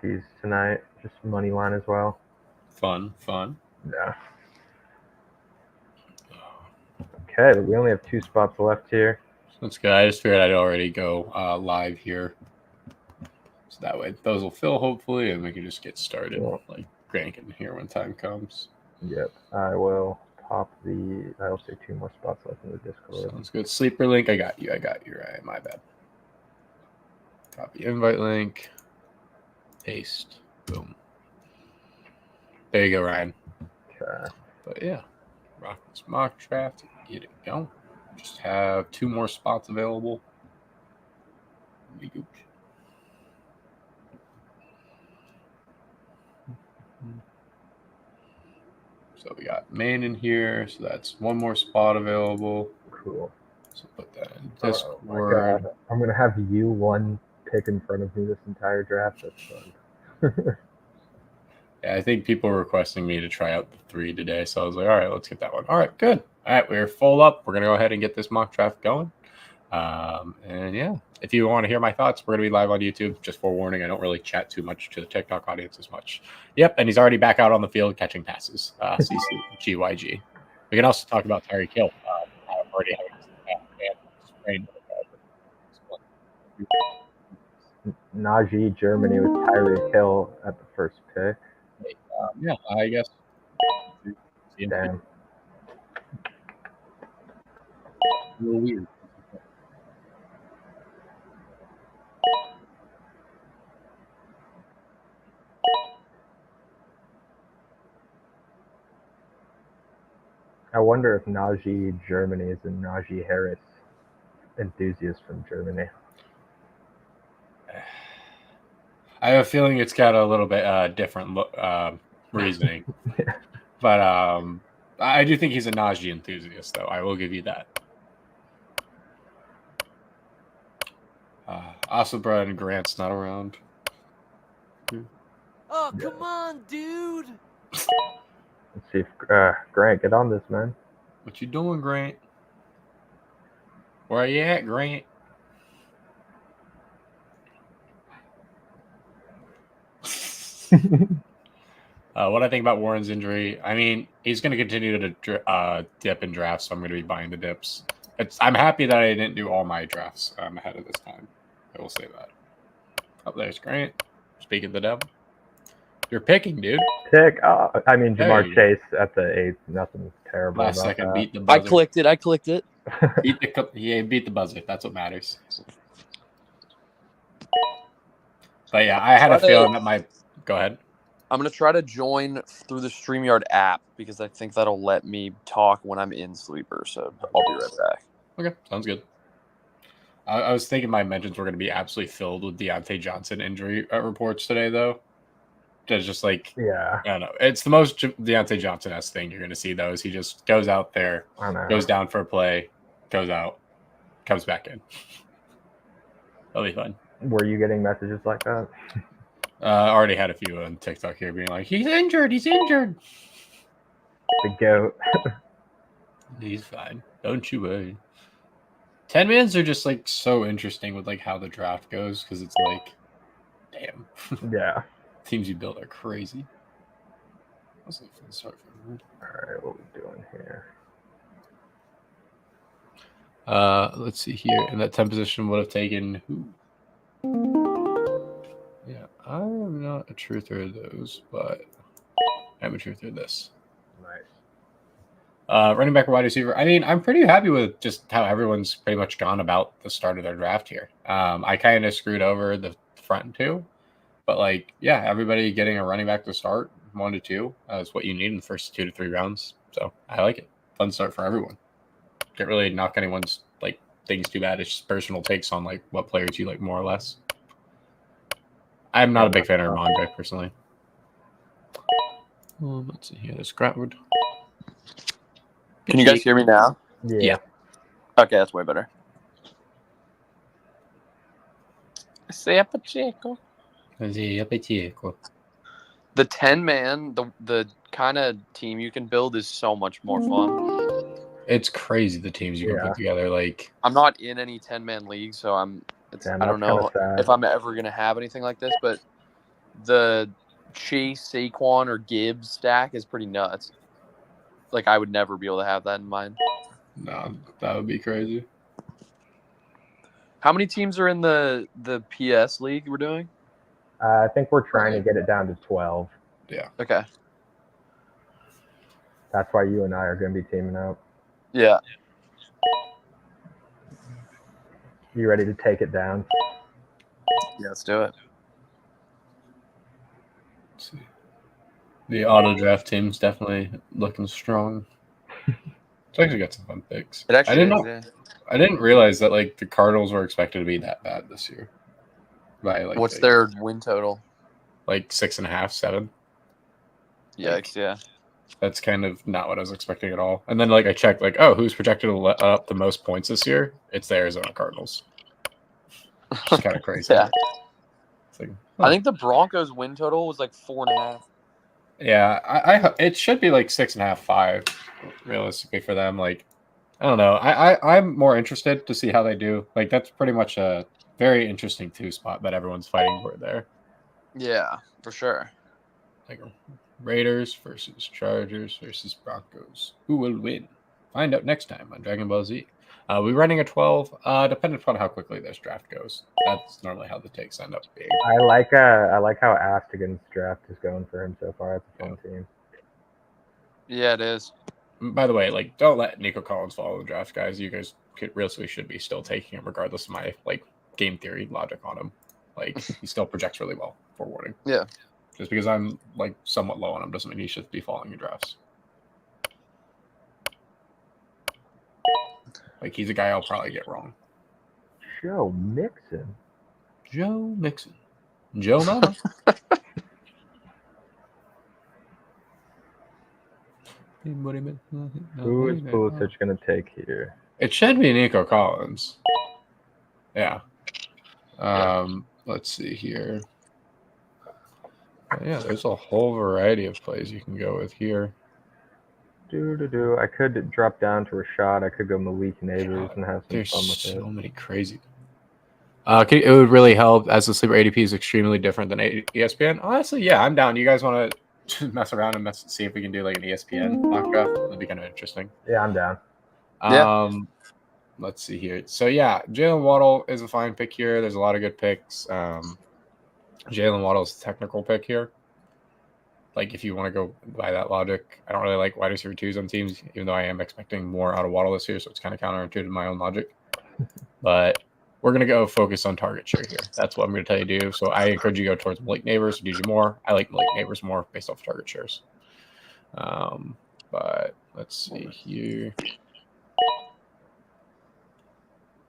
He's tonight, just money line as well. Fun. Yeah. Okay, we only have 2 spots left here. That's good. I just figured I'd already go live here. So that way those will fill hopefully and we can just get started. Cool. Like Grant can hear when time comes. Yep. I will pop I'll say 2 more spots left in the Discord. Sounds good. Sleeper link. I got you. Right. My bad. Copy invite link. Paste. Boom. There you go, Ryan. Okay. But yeah, rock this mock draft. Get it going. Just have 2 more spots available. So we got main in here. So that's 1 more spot available. Cool. So put that in Discord. Oh my God. I'm going to have you 1 pick in front of me this entire draft. That's fun. Yeah, I think people were requesting me to try out the 3 today. So I was like, all right, let's get that one. All right, good. All right, we're full up. We're going to go ahead and get this mock draft going. And yeah, if you want to hear my thoughts, we're going to be live on YouTube. Just forewarning, I don't really chat too much to the TikTok audience as much. Yep, and he's already back out on the field catching passes. CCGYG. We can also talk about Tyreek Hill. Already having Najee, Germany with Tyreek Hill at the first pick. Yeah, I guess. Damn. A little weird. I wonder if Najee Germany is a Najee Harris enthusiast from Germany. I have a feeling it's got a little bit different reasoning. Yeah. But I do think he's a Najee enthusiast, though. I will give you that. Asabra and Grant's not around. Oh, come on, dude. Let's see if Grant, get on this, man. What you doing, Grant? Where you at, Grant? What I think about Warren's injury, I mean, he's going to continue to dip in drafts, so I'm going to be buying the dips. I'm happy that I didn't do all my drafts ahead of this time. I will say that. Oh, there's Grant. Speaking of the devil. You're picking, dude. Pick. I mean, Jamar Chase at the 8th. Nothing terrible. Last second, that. Beat the buzzer. I clicked it. Beat the buzzer. That's what matters. But yeah, I had a feeling that my. Go ahead. I'm going to try to join through the StreamYard app because I think that'll let me talk when I'm in Sleeper. So I'll be right back. Okay, sounds good. I was thinking my mentions were going to be absolutely filled with Deontay Johnson injury reports today, though. Just like, yeah, I don't know. It's the most Deontay Johnson-esque thing you're going to see, though, is he just goes out there, goes down for a play, goes out, comes back in. That'll be fun. Were you getting messages like that? I already had a few on TikTok here being like, he's injured. The GOAT. He's fine. Don't you worry. 10-mans are just like so interesting with like how the draft goes because it's like, damn. Yeah. Teams you build are crazy. All right, what are we doing here? Let's see here. In that 10 position would have taken who? Yeah, I am not a truther of those, but I'm a truther of this. Nice. Running back or wide receiver. I mean, I'm pretty happy with just how everyone's pretty much gone about the start of their draft here. I kind of screwed over the front 2, but like, yeah, everybody getting a running back to start 1 to 2 is what you need in the first 2 to 3 rounds. So I like it. Fun start for everyone. Can't really knock anyone's like things too bad. It's just personal takes on like what players you like more or less. I'm not a big fan of Ramondre personally. Let's see here. There's Gratwood. Can you guys hear me now? Yeah. Okay, that's way better. Say Pacheco. The 10-man, the kind of team you can build is so much more fun. It's crazy the teams you can put together. Like, I'm not in any 10-man leagues, so I don't know if I'm ever gonna have anything like this. But the Chase, Saquon, or Gibbs stack is pretty nuts. Like, I would never be able to have that in mind. No, that would be crazy. How many teams are in the PS league we're doing? I think we're trying to get it down to 12. Yeah. Okay. That's why you and I are going to be teaming up. Yeah. You ready to take it down? Yeah, let's do it. Let's see. The auto draft team's definitely looking strong. It's actually got some fun picks. It actually is, yeah. I didn't realize that like the Cardinals were expected to be that bad this year. By like What's their win total? Like 6.5, 7. Yikes, yeah. That's kind of not what I was expecting at all. And then like I checked like, oh, who's projected to let up the most points this year? It's the Arizona Cardinals. It's kind of crazy. Yeah. It's like, I think the Broncos win total was like 4.5. Yeah, I it should be like 6.5, 5, realistically for them. Like, I don't know. I'm more interested to see how they do. Like, that's pretty much a very interesting 2 spot that everyone's fighting for there. Yeah, for sure. Like Raiders versus Chargers versus Broncos. Who will win? Find out next time on Dragon Ball Z. We're running a 12, depending upon how quickly this draft goes. That's normally how the takes end up being. I like how Astigan's draft is going for him so far. That's a fun team. Yeah, it is. By the way, like, don't let Nico Collins follow the draft, guys. You guys really should be still taking him, regardless of my like game theory logic on him. Like, he still projects really well. Forewarning. Yeah. Just because I'm like somewhat low on him doesn't mean he should be following your drafts. Like, he's a guy I'll probably get wrong. Joe Mixon. Joe Mixon. Joe Mama. Who is Pulisic going to take here? It should be Nico Collins. Yeah. Let's see here. Yeah, there's a whole variety of plays you can go with here. I could drop down to Rashad. I could go Malik Neighbors and have some fun with it. There's so many crazy. It would really help as the sleeper ADP is extremely different than ESPN. Honestly, yeah, I'm down. You guys want to mess around and see if we can do like an ESPN mock draft? That'd be kind of interesting. Yeah, I'm down. Let's see here. So yeah, Jalen Waddle is a fine pick here. There's a lot of good picks. Jalen Waddle's a technical pick here. Like, if you want to go by that logic, I don't really like wide receiver 2s on teams, even though I am expecting more out of Waddle this year, so it's kind of counterintuitive to my own logic. But we're going to go focus on target share here. That's what I'm going to tell you to do. So I encourage you to go towards Malik Neighbors or DJ Moore. I like Malik Neighbors more based off target shares. But let's see here.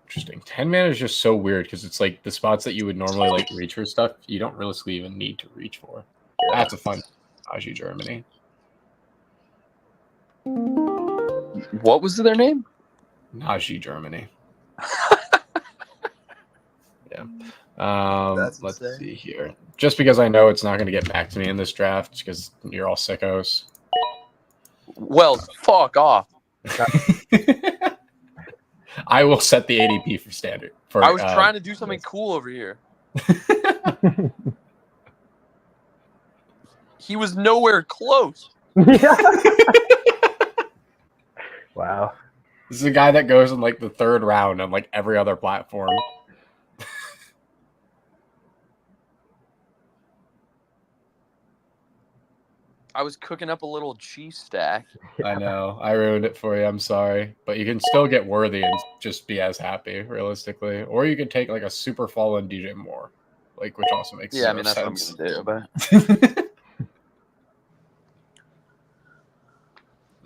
Interesting. 10-man is just so weird because it's like the spots that you would normally like reach for stuff, you don't realistically even need to reach for. That's a fun Najee Germany. What was their name? Najee Germany. Yeah. Let's see here. Just because I know it's not going to get back to me in this draft because you're all sickos. Well, fuck off. I will set the ADP for standard. I was trying to do something cool over here. He was nowhere close. Wow. This is a guy that goes in like the 3rd round on like every other platform. I was cooking up a little cheese stack. I know. I ruined it for you. I'm sorry. But you can still get Worthy and just be as happy, realistically. Or you could take like a super fallen DJ Moore, like, which also makes Yeah, I mean, that's sense. what I'm going to do. But...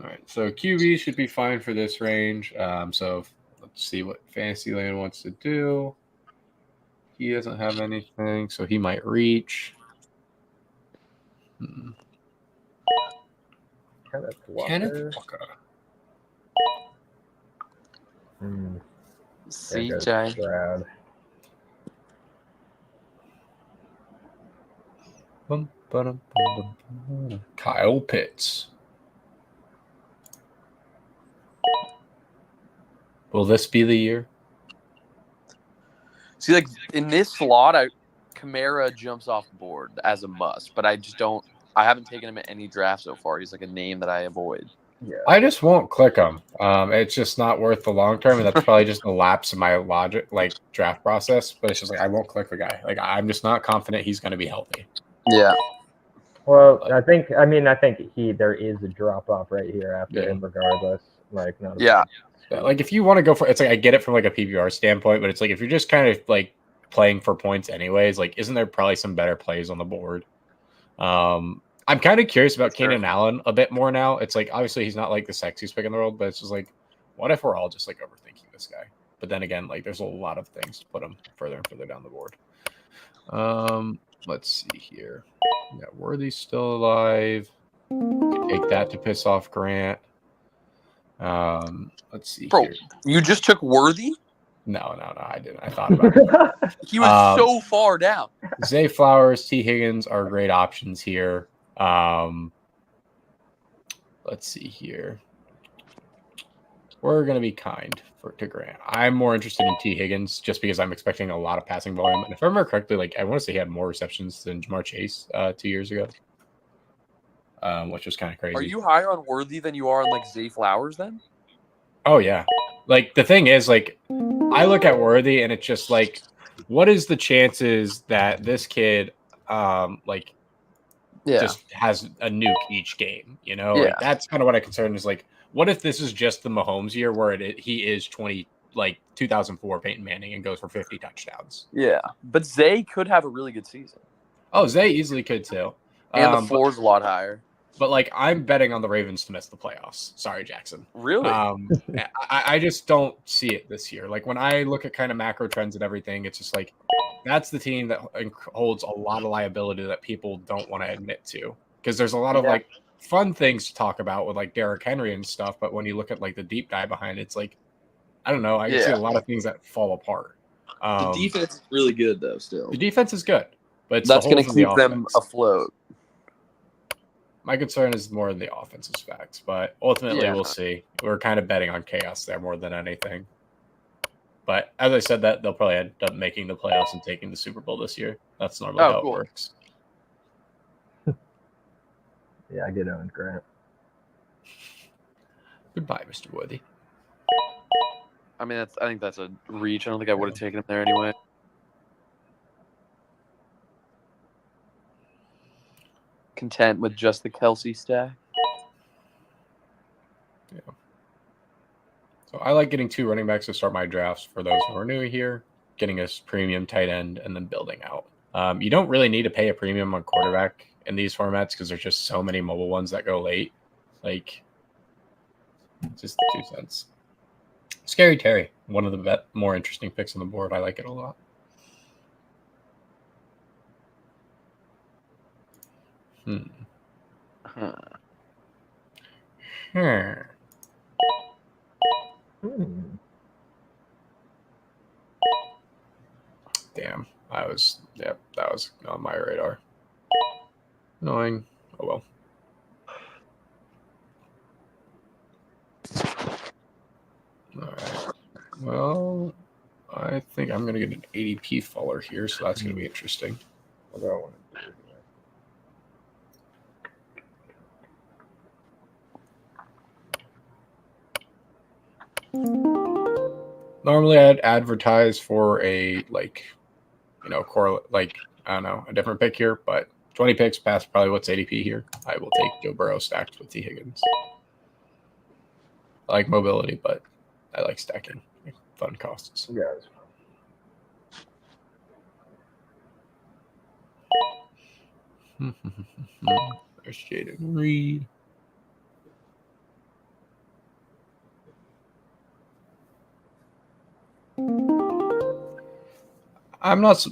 All right. So QB should be fine for this range. So let's see what Fantasyland wants to do. He doesn't have anything, so he might reach. Kenneth Walker. CJ. Kyle Pitts. Will this be the year? See, like in this slot, Kamara jumps off the board as a must, but I just don't. I haven't taken him at any draft so far. He's like a name that I avoid. Yeah. I just won't click him. It's just not worth the long term, and that's probably just a lapse in my logic, like draft process. But it's just like I won't click the guy. Like I'm just not confident he's going to be healthy. Yeah. Well, I think there is a drop off right here after him, regardless. Like, not. Yeah. Like if you want to go for, it's like I get it from like a PPR standpoint, but it's like if you're just kind of like playing for points anyways, like isn't there probably some better plays on the board? I'm kind of curious about Keenan Allen a bit more now. It's like obviously he's not like the sexiest pick in the world, but it's just like, what if we're all just like overthinking this guy? But then again, like there's a lot of things to put him further and further down the board. Let's see here. Yeah, Worthy's still alive. Take that to piss off Grant. Let's see. Bro, here. You just took Worthy? No, I didn't. I thought about it. He was so far down. Zay Flowers, T. Higgins are great options here. Let's see here. We're going to be kind to Grant. I'm more interested in T. Higgins just because I'm expecting a lot of passing volume. And if I remember correctly, like I want to say he had more receptions than Ja'Marr Chase 2 years ago, which was kind of crazy. Are you higher on Worthy than you are on like Zay Flowers then? Oh, yeah. Like the thing is, like I look at Worthy and it's just like, what is the chances that this kid just has a nuke each game, you know? Yeah. Like that's kind of what I concern is like, what if this is just the Mahomes year where he is 2004 Peyton Manning and goes for 50 touchdowns? Yeah, but Zay could have a really good season. Oh, Zay easily could too. And the floor's a lot higher. But like I'm betting on the Ravens to miss the playoffs. Sorry, Jackson. Really? I just don't see it this year. Like when I look at kind of macro trends and everything, it's just like that's the team that holds a lot of liability that people don't want to admit to. Because there's a lot of like fun things to talk about with like Derrick Henry and stuff. But when you look at like the deep dive behind it, it's like, I don't know. I see a lot of things that fall apart. The defense is really good though still. The defense is good. But that's going to keep them afloat. My concern is more in the offensive facts, but ultimately we'll see. We're kind of betting on chaos there more than anything. But as I said, that they'll probably end up making the playoffs and taking the Super Bowl this year. That's normally how it works. Yeah, I get Owen Grant. Goodbye, Mr. Worthy. I mean, I think that's a reach. I don't think I would have taken him there anyway. Content with just the Kelsey stack. Yeah. So I like getting 2 running backs to start my drafts for those who are new here, getting a premium tight end and then building out. You don't really need to pay a premium on quarterback in these formats because there's just so many mobile ones that go late. Like, just 2 cents. Scary Terry, one of the more interesting picks on the board. I like it a lot. Damn, that was on my radar. Annoying. Oh well. All right. Well, I think I'm gonna get an ADP faller here, so that's gonna be interesting. What do I want to do here? Normally, I'd advertise for a a different pick here, but 20 picks past probably what's ADP here. I will take Joe Burrow stacked with T. Higgins. I like mobility, but I like stacking. Fun costs. Yeah. There's Jaden Reed.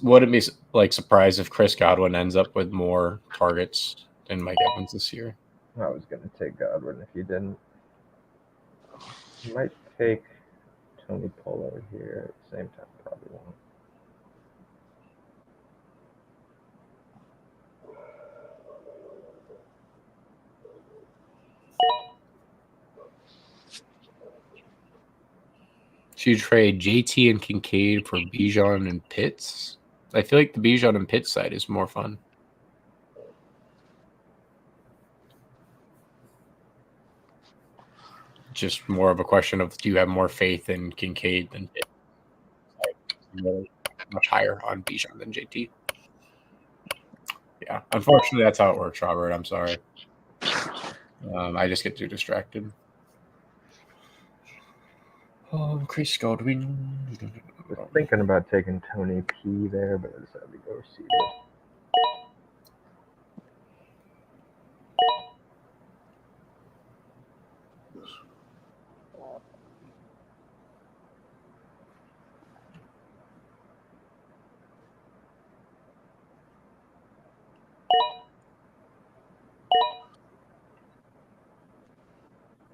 Wouldn't be like surprised if Chris Godwin ends up with more targets than Mike Evans this year. I was going to take Godwin if you didn't. You might take Tony Pollard here at the same time. Probably won't. So you trade JT and Kincaid for Bijan and Pitts? I feel like the Bijan and Pitt side is more fun. Just more of a question of, do you have more faith in Kincaid than Pitt? Really much higher on Bijan than JT. Yeah, unfortunately, that's how it works, Robert. I'm sorry. I just get too distracted. Oh, Chris Godwin. I was thinking about taking Tony P there, but I decided to go receiver.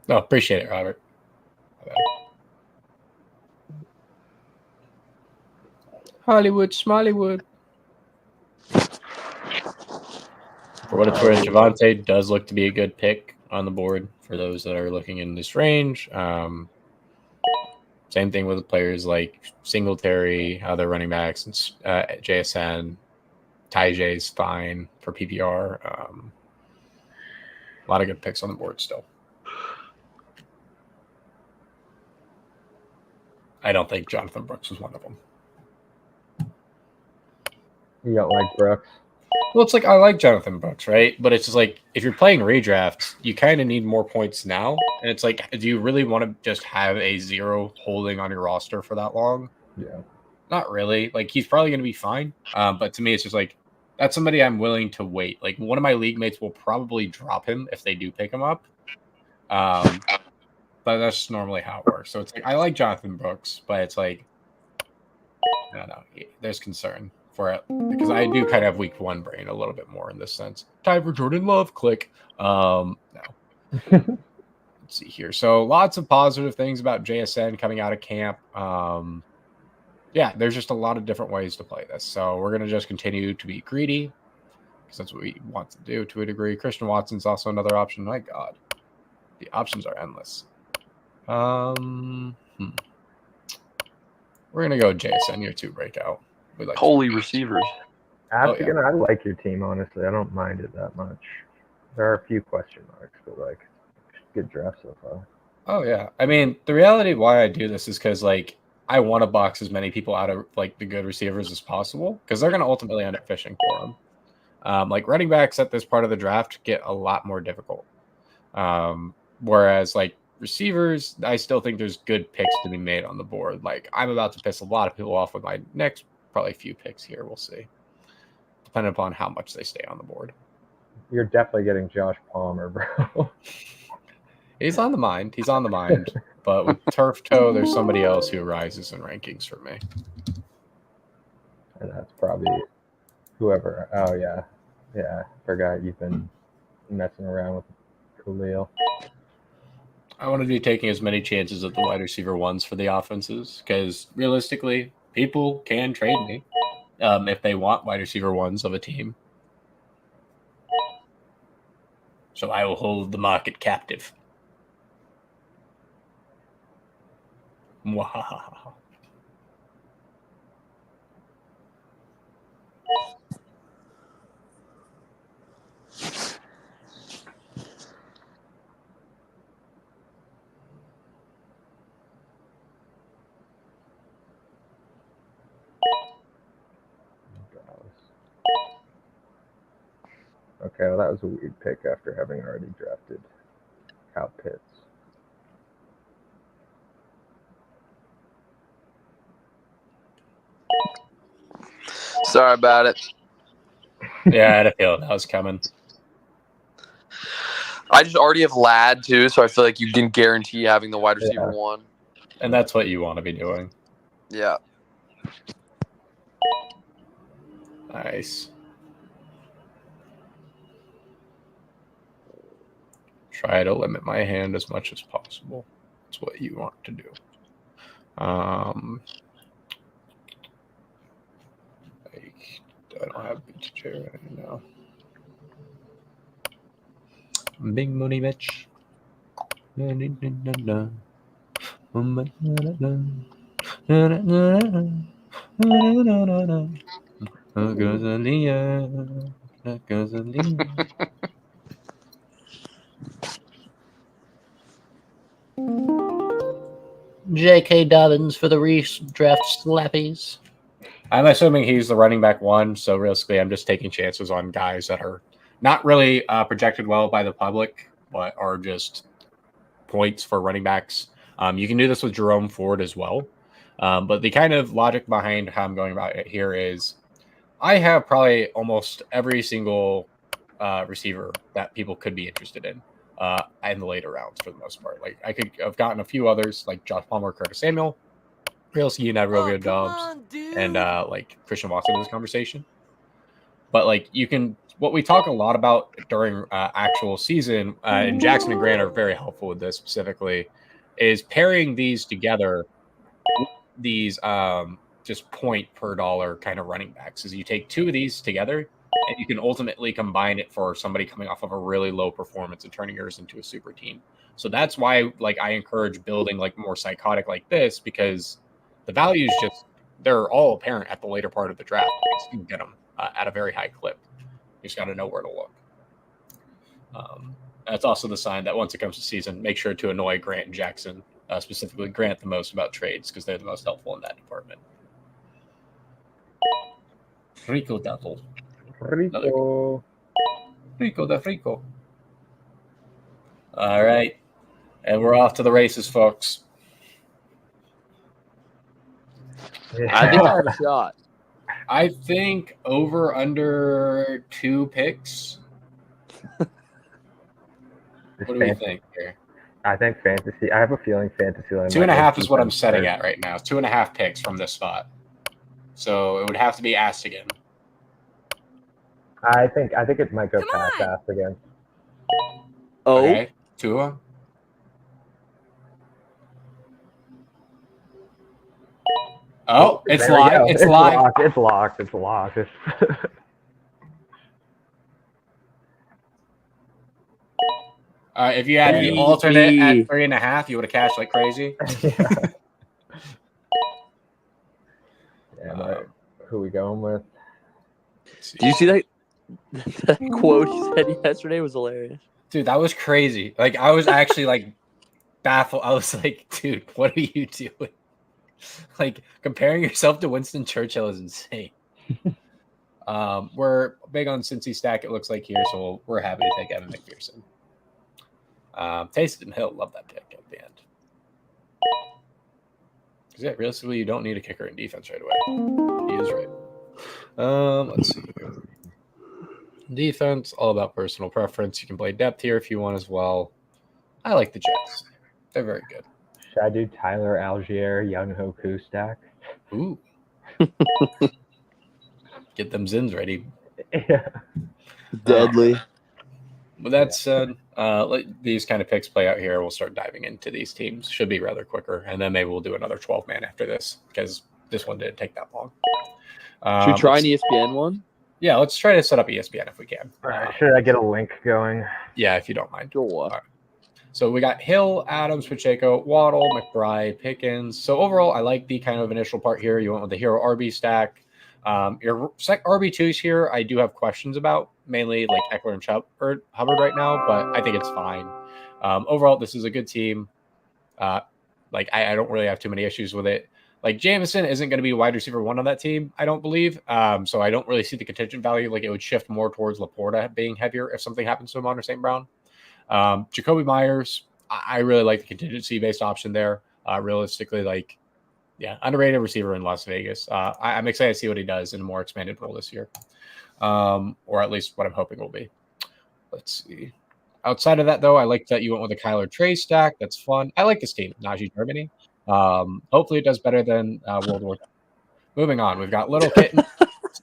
Oh, appreciate it, Robert. Hollywood, Smollywood. For what it's worth, Javonte does look to be a good pick on the board for those that are looking in this range. Same thing with players like Singletary, other running backs, and JSN. Tyjae's fine for PPR. A lot of good picks on the board still. I don't think Jonathan Brooks was one of them. You don't like Brooks? Well, it's like, I like Jonathan Brooks, right? But it's just like, if you're playing redraft, you kind of need more points now. And it's like, do you really want to just have a 0 holding on your roster for that long? Yeah. Not really. Like, he's probably going to be fine. But to me, it's just like, that's somebody I'm willing to wait. Like, one of my league mates will probably drop him if they do pick him up. But that's just normally how it works. So it's like, I like Jonathan Brooks, but it's like, I don't know. There's concern for it because I do kind of have week 1 brain a little bit more in this sense. Time for Jordan Love. Click. No. Let's see here. So lots of positive things about JSN coming out of camp. Yeah, there's just a lot of different ways to play this. So we're going to just continue to be greedy because that's what we want to do to a degree. Christian Watson's also another option. My God, the options are endless. We're gonna go JSN year 2 breakout. We like Holy receivers. Afghan, I like your team, honestly. I don't mind it that much. There are a few question marks, but like, good draft so far. Oh yeah, I mean, the reality of why I do this is because like I want to box as many people out of like the good receivers as possible because they're gonna ultimately end up fishing for them. Like running backs at this part of the draft get a lot more difficult. Whereas like receivers, I still think there's good picks to be made on the board. Like I'm about to piss a lot of people off with my next probably few picks here. We'll see, depending upon how much they stay on the board. You're definitely getting Josh Palmer, bro. He's on the mind. He's on the mind. But with Turf Toe, there's somebody else who rises in rankings for me. And that's probably whoever. Oh, yeah. Yeah, forgot you've been messing around with Khalil. I want to be taking as many chances at the wide receiver ones for the offenses because realistically, people can trade me if they want wide receiver ones of a team. So I will hold the market captive. Mwahaha. Okay, well, that was a weird pick after having already drafted Kyle Pitts. Sorry about it. Yeah, I had a feeling that was coming. I just already have Ladd too, so I feel like you can guarantee having the wide receiver one. And that's what you want to be doing. Yeah. Nice. Try to limit my hand as much as possible. That's what you want to do. I don't have BTJ right now. Big money bitch. Gasolina. Gasolina. J.K. Dobbins for the redraft slappies. I'm assuming he's the running back one, so realistically, I'm just taking chances on guys that are not really projected well by the public, but are just points for running backs. You can do this with Jerome Ford as well. But the kind of logic behind how I'm going about it here is I have probably almost every single receiver that people could be interested in the later rounds for the most part. Like I could have gotten a few others like Josh Palmer, Curtis Samuel. Realistically, you have real good jobs, and like Christian Watson in this conversation. But like you can, what we talk a lot about during actual season, and Jackson and Grant are very helpful with this specifically, is pairing these together. These just point per dollar kind of running backs is you take two of these together and you can ultimately combine it for somebody coming off of a really low performance and turning yours into a super team. So that's why like I encourage building like more psychotic like this, because the values just they're all apparent at the later part of the draft. You can get them at a very high clip. You just got to know where to look. That's also the sign that once it comes to season, make sure to annoy Grant and Jackson, specifically Grant the most about trades because they're the most helpful in that department. Rico Devil. Rico. Rico the Rico. All right. And we're off to the races, folks. I think I have a shot. I think over under 2 picks. What do we think here? I think fantasy. I have a feeling fantasy line. 2.5 is what I'm setting at right now. 2.5 picks from this spot. So it would have to be asked again. I think it might go past asked again. Oh, Okay. Tua. Oh, it's There we live. go. It's live. Locked. It's locked. It's locked. If you had the alternate at 3.5, you would have cashed like crazy. Who we going with? do you see that? That quote he said yesterday was hilarious. Dude, that was crazy. Like, I was actually like baffled. I was like, dude, what are you doing? Like, comparing yourself to Winston Churchill is insane. We're big on Cincy stack, it looks like here, so we're happy to take Evan McPherson. Taysom Hill, love that pick at the end. Because yeah, realistically, you don't need a kicker in defense right away. He is right. Let's see. Defense, all about personal preference. You can play depth here if you want as well. I like the Jets. They're very good. Should I do Tyler Algier, Young Hoku stack? Ooh. Get them Zins ready. Yeah. Deadly. With that said, let these kind of picks play out here. We'll start diving into these teams. Should be rather quicker. And then maybe we'll do another 12-man after this because this one didn't take that long. Should we try an ESPN one? Yeah, let's try to set up ESPN if we can. All right. Should I get a link going? Yeah, if you don't mind. Sure. Right. So we got Hill, Adams, Pacheco, Waddle, McBride, Pickens. So overall, I like the kind of initial part here. You went with the hero RB stack. Your RB2s here, I do have questions about, mainly like Eckler and Hubbard right now, but I think it's fine. Overall, this is a good team. I don't really have too many issues with it. Like Jameson isn't going to be wide receiver 1 on that team, I don't believe. So I don't really see the contingent value. Like it would shift more towards Laporta being heavier if something happens to him on St. Brown. Jacoby Myers, I really like the contingency-based option there. Realistically, underrated receiver in Las Vegas. I'm excited to see what he does in a more expanded role this year, or at least what I'm hoping will be. Let's see. Outside of that, though, I like that you went with a Kyler Trey stack. That's fun. I like this team, Najee Germany. Hopefully, it does better than World War II. Moving on, we've got Little Kitten,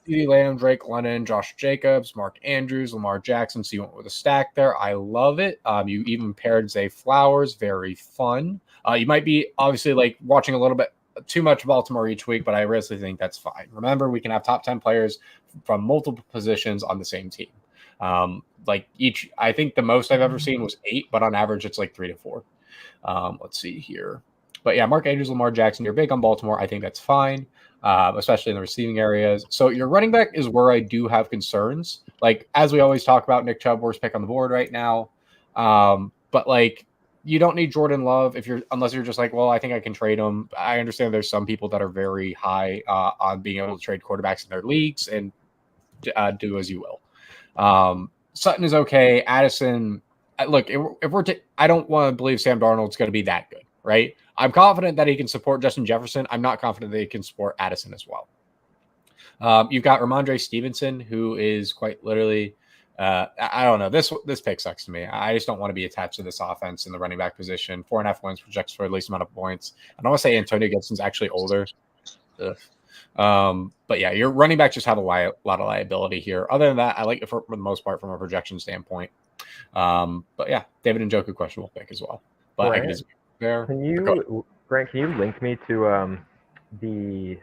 CeeDee Lamb, Drake London, Josh Jacobs, Mark Andrews, Lamar Jackson. So you went with a stack there. I love it. You even paired Zay Flowers. Very fun. You might be obviously like watching a little bit too much Baltimore each week, but I really think that's fine. Remember, we can have top 10 players from multiple positions on the same team. I think the most I've ever seen was 8, but on average, it's like 3 to 4. Let's see here. But yeah, Mark Andrews, Lamar Jackson, you're big on Baltimore. I think that's fine, especially in the receiving areas. So your running back is where I do have concerns. Like, as we always talk about, Nick Chubb, worst pick on the board right now. But like, you don't need Jordan Love unless you're just like, well, I think I can trade him. I understand there's some people that are very high on being able to trade quarterbacks in their leagues, and do as you will. Sutton is okay. Addison, look, I don't want to believe Sam Darnold's going to be that good, right? I'm confident that he can support Justin Jefferson. I'm not confident that he can support Addison as well. You've got Ramondre Stevenson, who is quite literally, I don't know. This pick sucks to me. I just don't want to be attached to this offense in the running back position. 4.5 wins projects for the least amount of points. I don't want to say Antonio Gibson's actually older. But yeah, your running backs just have a lot of liability here. Other than that, I like it for the most part from a projection standpoint. But yeah, David Njoku questionable pick as well. But Grant, I can just there. Grant, can you link me to the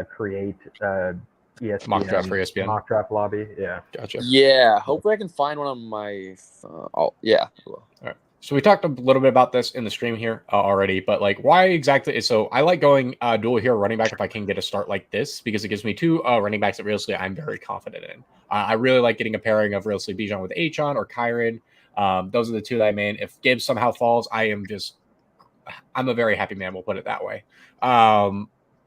create ESPN Mock draft for ESPN. mock draft lobby? Yeah, Gotcha. Yeah, hopefully I can find one on my phone. Oh, yeah. All right. So we talked a little bit about this in the stream here already, but like why exactly? So I like going dual hero running back if I can get a start like this because it gives me two running backs that realistically I'm very confident in. I really like getting a pairing of realistically Bijan with Achon or Kyron. Those are the two that I'm in. If Gibbs somehow falls, I'm a very happy man. We'll put it that way.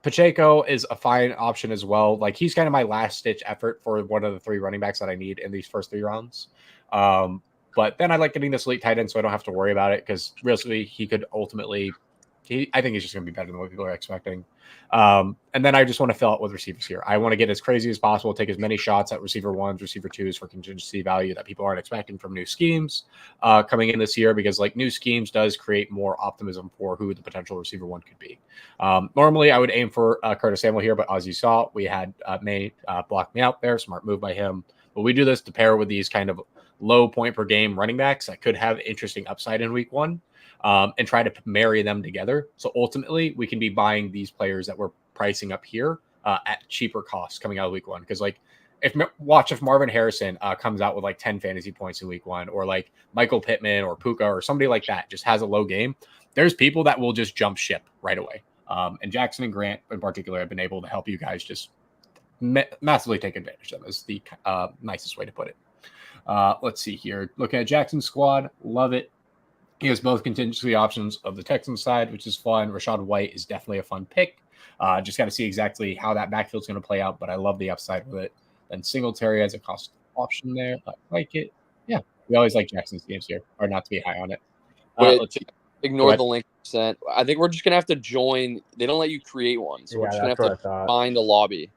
Pacheco is a fine option as well. Like he's kind of my last stitch effort for one of the three running backs that I need in these first 3 rounds. But then I like getting this elite tight end so I don't have to worry about it because realistically he could ultimately I think he's just going to be better than what people are expecting. And then I just want to fill out with receivers here. I want to get as crazy as possible, take as many shots at receiver 1s, receiver 2s for contingency value that people aren't expecting from new schemes coming in this year because like new schemes does create more optimism for who the potential receiver 1 could be. Normally I would aim for Curtis Samuel here, but as you saw, we had May block me out there. Smart move by him. But we do this to pair with these kind of low point per game running backs that could have interesting upside in week 1. And try to marry them together. So ultimately, we can be buying these players that we're pricing up here at cheaper costs coming out of week 1. Because like, if Marvin Harrison comes out with like 10 fantasy points in week 1, or like Michael Pittman or Puka or somebody like that just has a low game, there's people that will just jump ship right away. And Jackson and Grant in particular have been able to help you guys just massively take advantage of them is the nicest way to put it. Let's see here. Looking at Jackson's squad, love it. He has both contingency options of the Texans side, which is fun. Rachaad White is definitely a fun pick. Just got to see exactly how that backfield is going to play out, but I love the upside with it. Then Singletary has a cost option there. I like it. Yeah, we always like Jackson's games here, or not to be high on it. Let's see. Ignore the link sent. I think we're just going to have to join. They don't let you create one, so we're just going to have to find a lobby.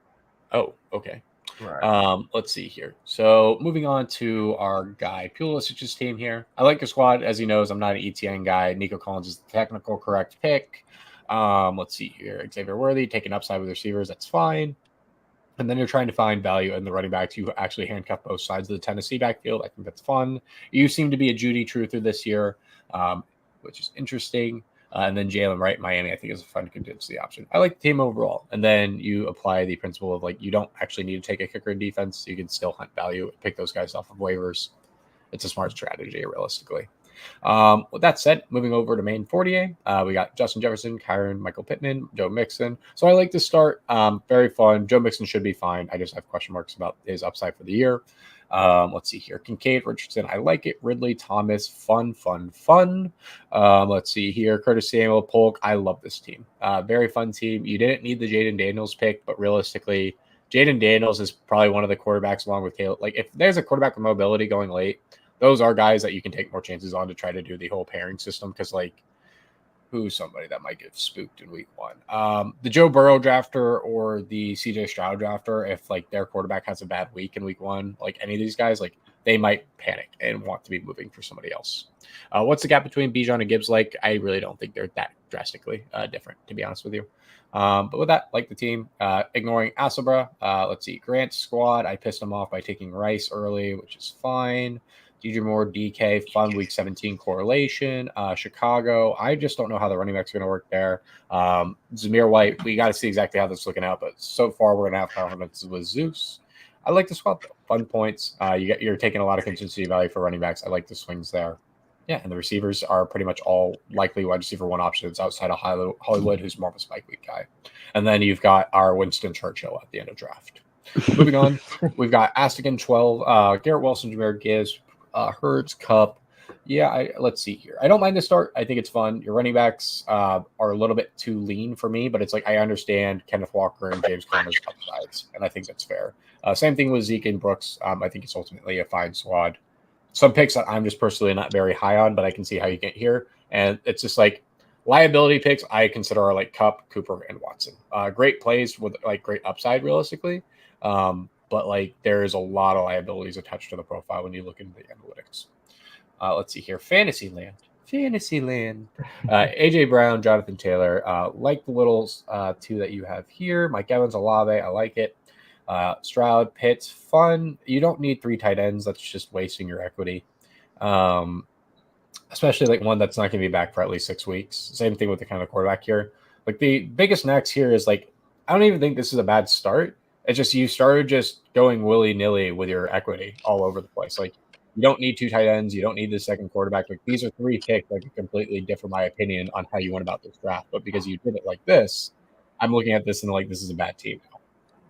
Oh, okay. Right. Let's see here. So moving on to our guy Pulisic's team here. I like the squad. As he knows, I'm not an ETN guy. Nico Collins is the technical correct pick. Let's see here. Xavier Worthy taking upside with receivers. That's fine. And then you're trying to find value in the running backs. You actually handcuff both sides of the Tennessee backfield. I think that's fun. You seem to be a Judy truther this year, which is interesting. And then Jalen Wright, Miami, I think is a fun contingency option. I like the team overall. And then you apply the principle of like, you don't actually need to take a kicker in defense. You can still hunt value, pick those guys off of waivers. It's a smart strategy, realistically. With that said, moving over to main 40A, we got Justin Jefferson, Kyron, Michael Pittman, Joe Mixon. So I like to start. Very fun. Joe Mixon should be fine. I just have question marks about his upside for the year. Let's see here. Kincaid, Richardson, I like it. Ridley, Thomas, fun. Let's see here. Curtis Samuel, Polk, I love this team. Very fun team. You didn't need the Jaden Daniels pick, but realistically, Jaden Daniels is probably one of the quarterbacks along with Caleb. Like, if there's a quarterback with mobility going late, those are guys that you can take more chances on to try to do the whole pairing system because, like, who's somebody that might get spooked in week 1? The Joe Burrow drafter or the CJ Stroud drafter, if like their quarterback has a bad week in week 1, like any of these guys, like they might panic and want to be moving for somebody else. What's the gap between Bijan and Gibbs like? I really don't think they're that drastically different, to be honest with you. But with that, like the team, ignoring Asabra, let's see, Grant's squad, I pissed him off by taking Rice early, which is fine. DJ Moore, DK, fun week 17 correlation. Chicago, I just don't know how the running back's going to work there. Zamir White, we got to see exactly how this is looking out, but so far we're going to have confidence with Zeus. I like the squad, though. Fun points. You're taking a lot of contingency value for running backs. I like the swings there. and the receivers are pretty much all likely wide receiver one options outside of Hollywood, who's more of a spike week guy. And then you've got our Winston Churchill at the end of draft. Moving on, we've got Astigan 12, Garrett Wilson, Jameer Gibbs, Hurts, Cup. Yeah, let's see here. I don't mind the start. I think it's fun. Your running backs are a little bit too lean for me, but it's like I understand Kenneth Walker and James Conner's upsides, and I think that's fair. Same thing with Zeke and Brooks. I think it's ultimately a fine squad. Some picks that I'm just personally not very high on, but I can see how you get here. And it's just like liability picks I consider are like Cup, Cooper, and Watson. Great plays with like great upside realistically. But like there is a lot of liabilities attached to the profile when you look into the analytics. Let's see here. Fantasyland. AJ Brown, Jonathan Taylor. Like the little two that you have here. Mike Evans, Olave. I like it. Stroud, Pitts, fun. You don't need 3 tight ends. That's just wasting your equity. Especially like one that's not going to be back for at least 6 weeks. Same thing with the kind of quarterback here. Like the biggest next here is like, I don't even think this is a bad start. It's just you started just going willy-nilly with your equity all over the place. Like you don't need 2 tight ends. You don't need the second quarterback. Like these are 3 picks that could completely differ my opinion on how you went about this draft. But because you did it like this, I'm looking at this and like this is a bad team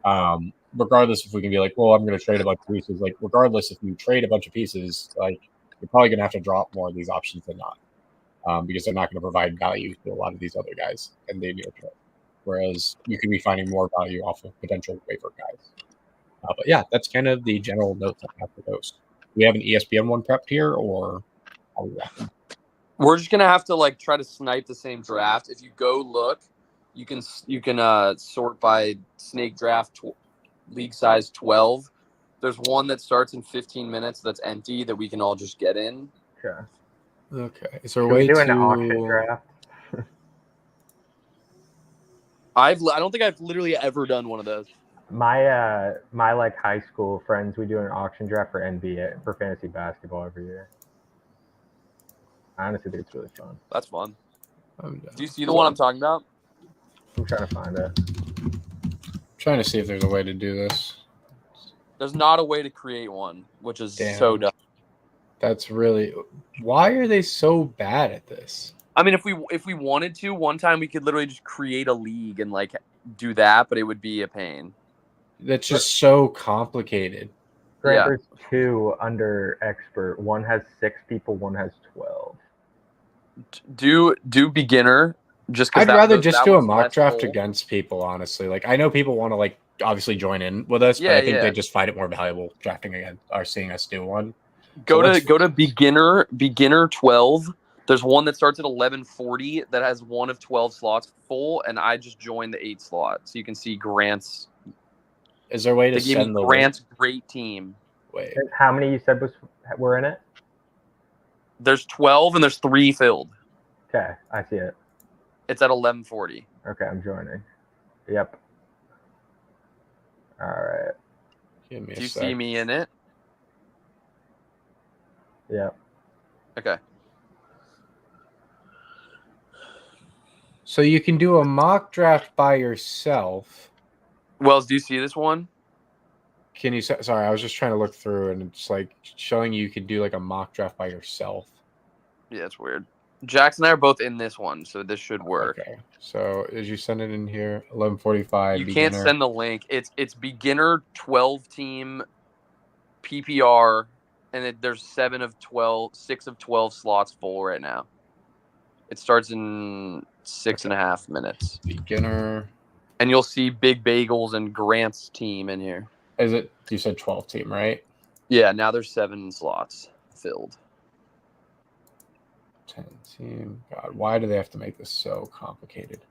now. Regardless if we can be like, well, I'm going to trade a bunch of pieces. Like regardless if you trade a bunch of pieces, like you're probably going to have to drop more of these options than not. Because they're not going to provide value to a lot of these other guys in the near term. Whereas you could be finding more value off of potential waiver guys. But yeah, that's kind of the general notes I have for those. Do we have an ESPN one prepped here, or are we wrapping? We're just gonna have to like try to snipe the same draft. If you go look, you can sort by snake draft league size 12. There's one that starts in 15 minutes that's empty that we can all just get in. Okay. Okay. Is there a Should way we do to an auction draft? I don't think I've literally ever done one of those. My like high school friends, we do an auction draft for NBA for fantasy basketball every year. I honestly think it's really fun. That's fun. Do Do you see the one I'm talking about? I'm trying to find it. trying to see if there's a way to do this. There's not a way to create one, which is Damn. so dumb. That's really why are they so bad at this? I mean, if we wanted to, one time we could literally just create a league and like do that, but it would be a pain. That's just so complicated. Grant, Yeah. there's 2 under expert. One has 6 people, one has 12. Do beginner just because I'd rather just do a mock draft against people, honestly. Like I know people want to like obviously join in with us, but Yeah, I think yeah. they just find it more valuable drafting again or seeing us do one. Go So to beginner 12. There's one that starts at 1140 that has one of 12 slots full, and I just joined the 8 slot, so you can see Grant's. Is there a way to They gave me send the Grant's great team. Wait. And how many you said were in it? There's 12 and there's 3 filled. Okay, I see it. It's at 1140. Okay, I'm joining. Yep. All right. Give me Do a you sec. see me in it? Yep. Okay. So you can do a mock draft by yourself. Wells, do you see this one? Can you? Sorry, I was just trying to look through, and it's like showing you could do like a mock draft by yourself. Yeah, it's weird. Jackson and I are both in this one, so this should work. Okay. So as you send it in here, 11:45. You can't send the link. It's beginner 12 team PPR, and there's 6 of 12 slots full right now. It starts in 6.5 minutes, beginner. and you'll see Big Bagels and Grant's team in here. Is it? You said 12 team, right? Yeah, now there's 7 slots filled. 10 team. God, why do they have to make this so complicated?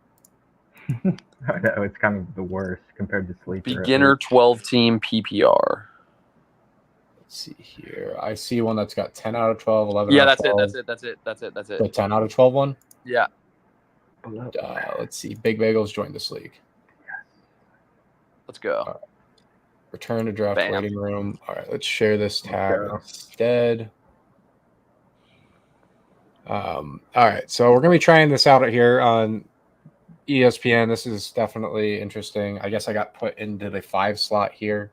I know, it's kind of the worst compared to Sleeper. Beginner 12 team PPR. Let's see here. I see one that's got 10 out of 12, 11 Yeah, out that's of 12. That's The it. 10 out of 12 one? Yeah. Let's see. Big Bagels joined this league. Let's go. Return to draft Bam. waiting room. All right, let's share this tab go. instead. All right, so we're gonna be trying this out here on ESPN. This is definitely interesting. I guess I got put into the 5 slot here.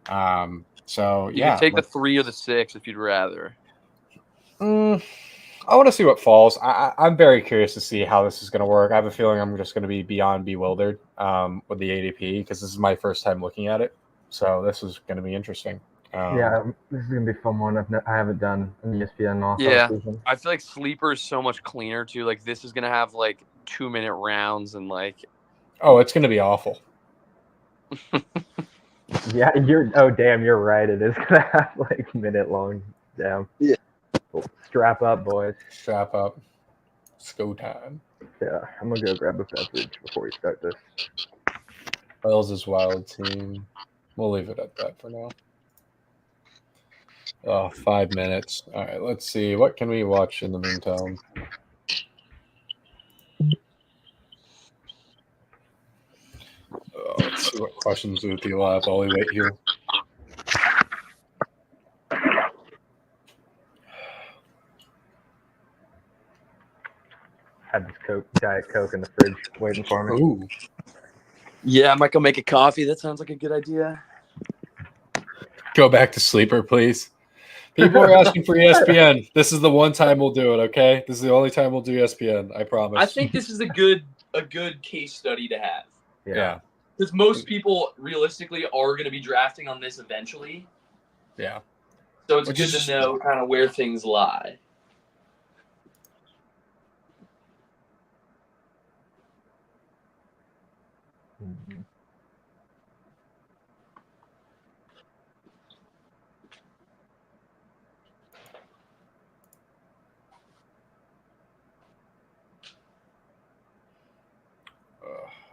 So You yeah, can take the 3 or the 6 if you'd rather. Mm, I want to see what falls. I'm very curious to see how this is going to work. I have a feeling I'm just going to be beyond bewildered with the ADP because this is my first time looking at it. So this is going to be interesting. Yeah, this is gonna be a fun one. I haven't done an ESPN off Yeah. season. I feel like Sleeper is so much cleaner too. Like this is gonna have like 2-minute rounds and like Oh, it's going to be awful. Yeah, you're right. It is gonna have like minute long. Damn. Yeah. Strap up, boys. Strap up. It's go time. Yeah, I'm gonna go grab a beverage before we start this. Wales is wild team. We'll leave it at that for now. Oh, 5 minutes. All right, let's see. What can we watch in the meantime? Let's see what questions do the lab while we wait here. Had this Diet Coke in the fridge waiting for me. Ooh. yeah, I might go make a coffee. That sounds like a good idea. Go back to Sleeper, please. People are asking for ESPN. This is the one time we'll do it, okay? This is the only time we'll do ESPN. I promise. I think this is a good case study to have Yeah. because most people realistically are going to be drafting on this eventually. Yeah. So it's Which good is- to know kind of where things lie. Mhm.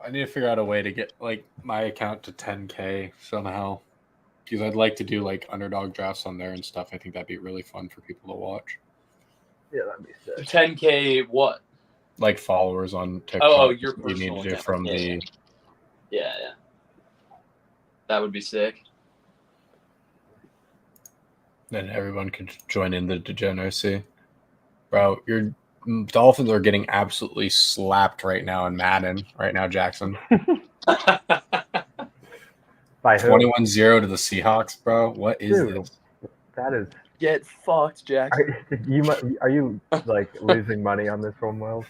I need to figure out a way to get like my account to 10K somehow. Because I'd like to do like underdog drafts on there and stuff. I think that'd be really fun for people to watch. Yeah, that'd be sick. 10K what? Like followers on TikTok. Oh, your you need personal to do account. from Yeah, the Yeah. That would be sick. then everyone could join in the degeneracy. Bro, your Dolphins are getting absolutely slapped right now in Madden. Right now, Jackson. By who? 21-0 to the Seahawks, bro. What is Dude. this? That is. Get fucked, Jackson. Are you like losing money on this one, Wells?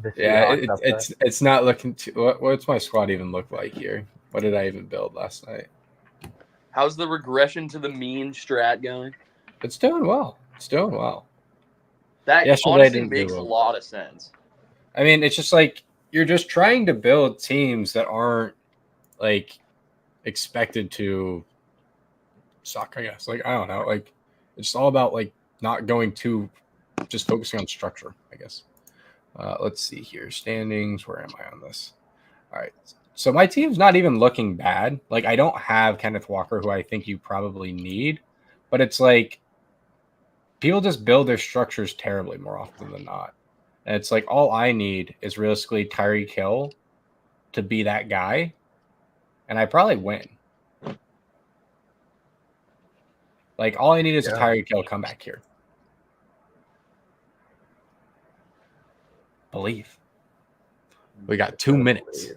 The Yeah, Seahawks upset? it's not looking too. What's my squad even look like here? What did I even build last night? How's the regression to the mean strat going? It's doing well. It's doing well. That Yesterday I honestly didn't do makes a well. lot of sense. I mean, it's just like you're just trying to build teams that aren't like expected to suck, I guess. Like, I don't know. Like, it's all about like not going too, just focusing on structure, I guess. Let's see here. Standings. Where am I on this? All right. So my team's not even looking bad. Like, I don't have Kenneth Walker, who I think you probably need, but it's like people just build their structures terribly more often than not. And it's like all I need is realistically Tyreek Hill to be that guy, and I probably win. Like all I need is a Tyreek Hill comeback here. Believe. We got 2 minutes.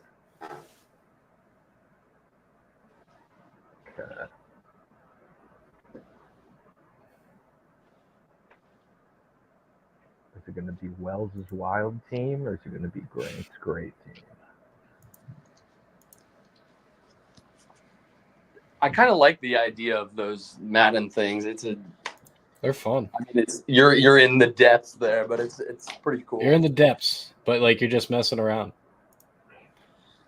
Okay. Is it going to be Wells's wild team, or is it going to be Grant's great team? I kind of like the idea of those Madden things. They're fun. I mean, you're in the depths there, but it's pretty cool. You're in the depths, but like you're just messing around.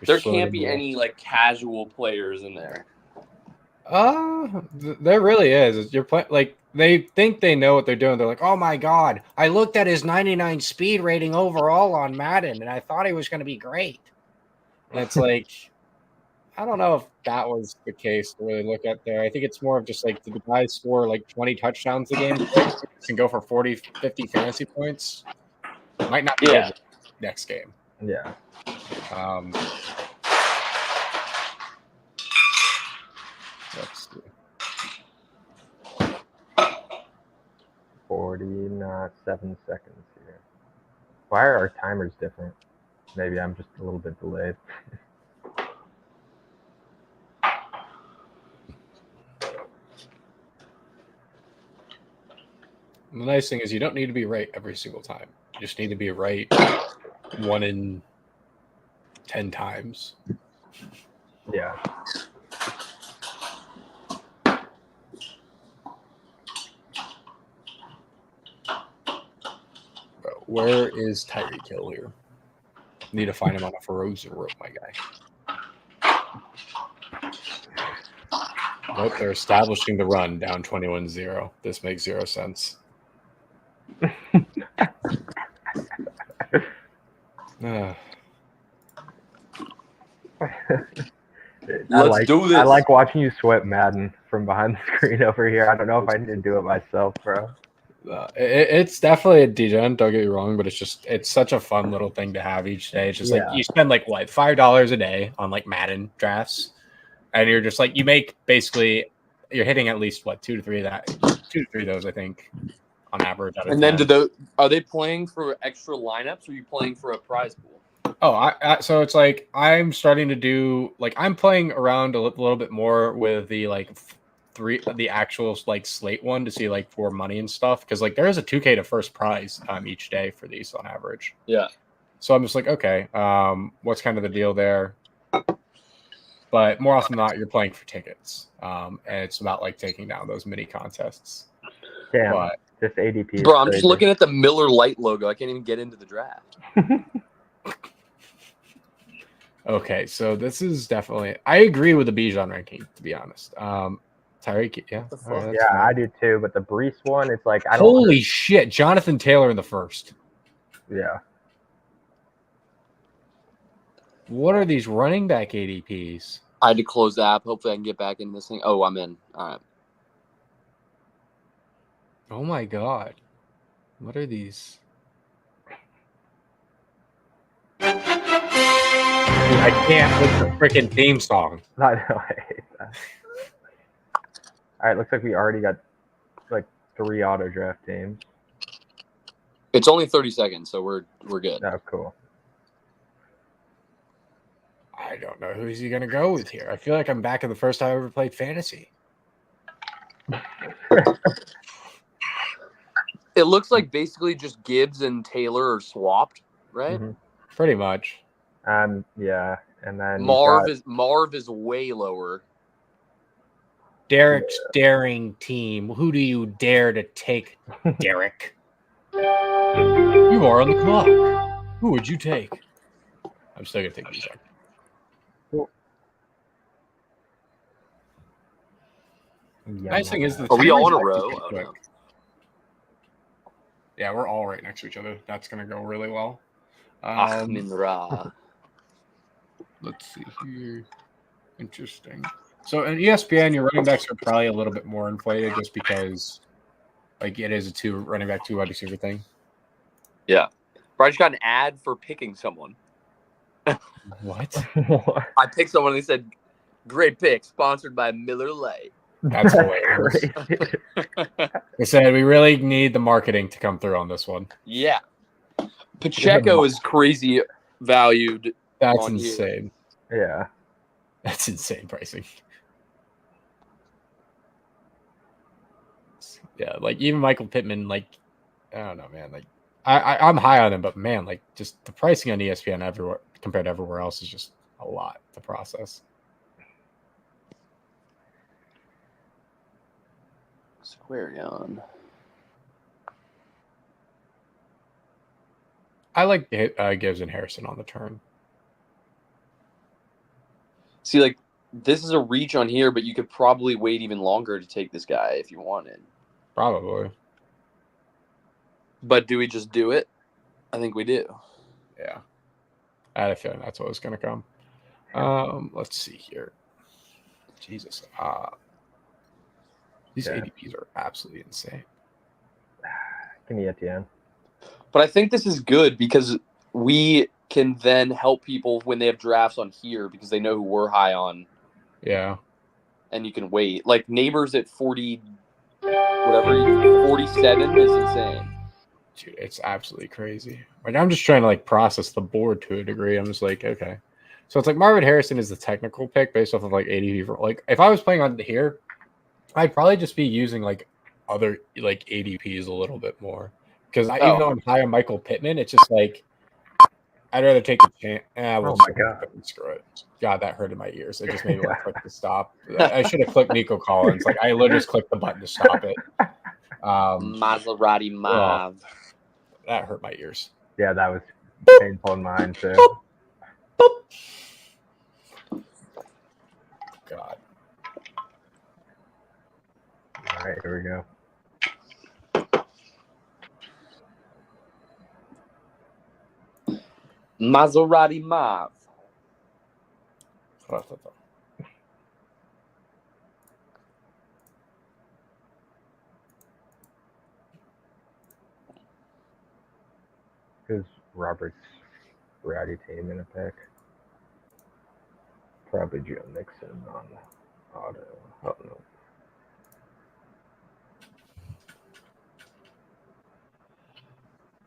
There can't be any like casual players in there. There really is. You're playing like they think they know what they're doing. They're like, oh my god, I looked at his 99 speed rating overall on Madden, and I thought he was going to be great. And it's like, I don't know if that was the case to really look at there. I think it's more of just like, did the guy score like 20 touchdowns a game and go for 40, 50 fantasy points? Might not be Yeah. over next game. Yeah. Let's see. 47 seconds here. Why are our timers different? Maybe I'm just a little bit delayed. The nice thing is you don't need to be right every single time. You just need to be right 1 in 10 times. Yeah. Bro, where is Tyreek Hill here? Need to find him on a frozen rope, my guy. Nope, they're establishing the run down 21-0. This makes 0 sense. Let's do this. I like watching you sweat Madden from behind the screen over here. I don't know if I need to do it myself, bro. It's definitely a degen, don't get me wrong, but it's such a fun little thing to have each day. It's just like you spend like what, $5 a day on like Madden drafts, and you're just like, you make basically, you're hitting at least what, 2 to 3 of those, I think, on average. And then are they playing for extra lineups, or are you playing for a prize pool? Oh, so it's like I'm starting to do like I'm playing around a little bit more with the like the actual like slate one to see like for money and stuff, because like there is a 2K to first prize each day for these on average. Yeah. So I'm just like, okay, what's kind of the deal there? But more often than not, you're playing for tickets, and it's about like taking down those mini contests. Damn, But this ADP is Bro, I'm crazy. just looking at the Miller Lite logo. I can't even get into the draft. okay, so this is definitely. I agree with the Bijan ranking, to be honest. Tyreek, yeah, all right, that's Yeah, fine. I do too. But the Brees one, it's like I don't. Holy shit, Jonathan Taylor in the first. Yeah. What are these running back ADPs? I had to close the app. Hopefully, I can get back into this thing. Oh, I'm in. All right. Oh my god, what are these? I can't with the freaking theme song. I know, I hate that. All right, looks like we already got like 3 auto draft teams. It's only 30 seconds, so we're good. Oh, cool. I don't know who's he gonna go with here. I feel like I'm back in the first time I ever played fantasy. It looks like basically just Gibbs and Taylor are swapped, right? Mhm. Pretty much. Yeah, and then you've Marv is way lower. Derek's daring team. Who do you dare to take, Derek? You are on the clock. Who would you take? I'm still gonna take Bijan. Nice thing is, the Are we all in a timer's row? actually Oh, quick. no. Yeah, we're all right next to each other. That's gonna go really well. Amin Ra. Let's see here. Interesting. So in ESPN, your running backs are probably a little bit more inflated just because, like, it is a 2 running back, 2 wide receiver thing. Yeah. Bro, I just got an ad for picking someone. What? I picked someone and they said, "Great pick, sponsored by Miller Lite." That's hilarious. crazy. They said we really need the marketing to come through on this one. Yeah. Pacheco is crazy valued. That's On here. insane. Yeah. That's insane pricing. Yeah, like even Michael Pittman, like I don't know, man. Like I'm high on him, but man, like just the pricing on ESPN everywhere compared to everywhere else is just a lot to process. Squarion. I like Gibbs and Harrison on the turn. See, like, this is a reach on here, but you could probably wait even longer to take this guy if you wanted. Probably. But do we just do it? I think we do. Yeah. I had a feeling that's what was going to come. Let's see here. Jesus. These ADPs are absolutely insane. Give me Etienne. But I think this is good because we can then help people when they have drafts on here because they know who we're high on. Yeah. And you can wait. Like, Neighbors at 40, whatever, 47 is insane. Dude, it's absolutely crazy. Like, I'm just trying to, like, process the board to a degree. I'm just like, okay. So it's like Marvin Harrison is the technical pick based off of, like, ADP. Like, if I was playing on here, I'd probably just be using, like, other like ADPs a little bit more because Oh. even though I'm high on Michael Pittman, it's just like I'd rather take a chance. We'll Oh my God. Screw it. God, that hurted my ears. It just made me want to click to stop. I should have clicked Nico Collins. Like I literally just clicked the button to stop it. Maserati Mav. That hurt my ears. Yeah, that was painful in mine too. God. All right, here we go. Maserati Mav. Who's Robert's ratty team in a pick? Probably Joe Mixon on auto. Oh no.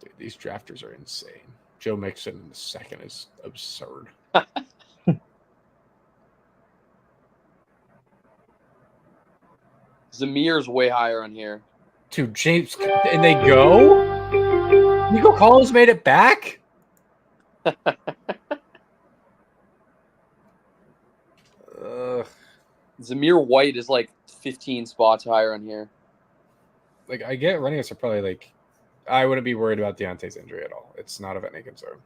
Dude, these drafters are insane. Joe Mixon in the second is absurd. Zamir's way higher on here. Dude, James, and they go? Nico Collins made it back? Zamir White is like 15 spots higher on here. Like, I get running backs are probably like, I wouldn't be worried about Deontay's injury at all. It's not of any concern.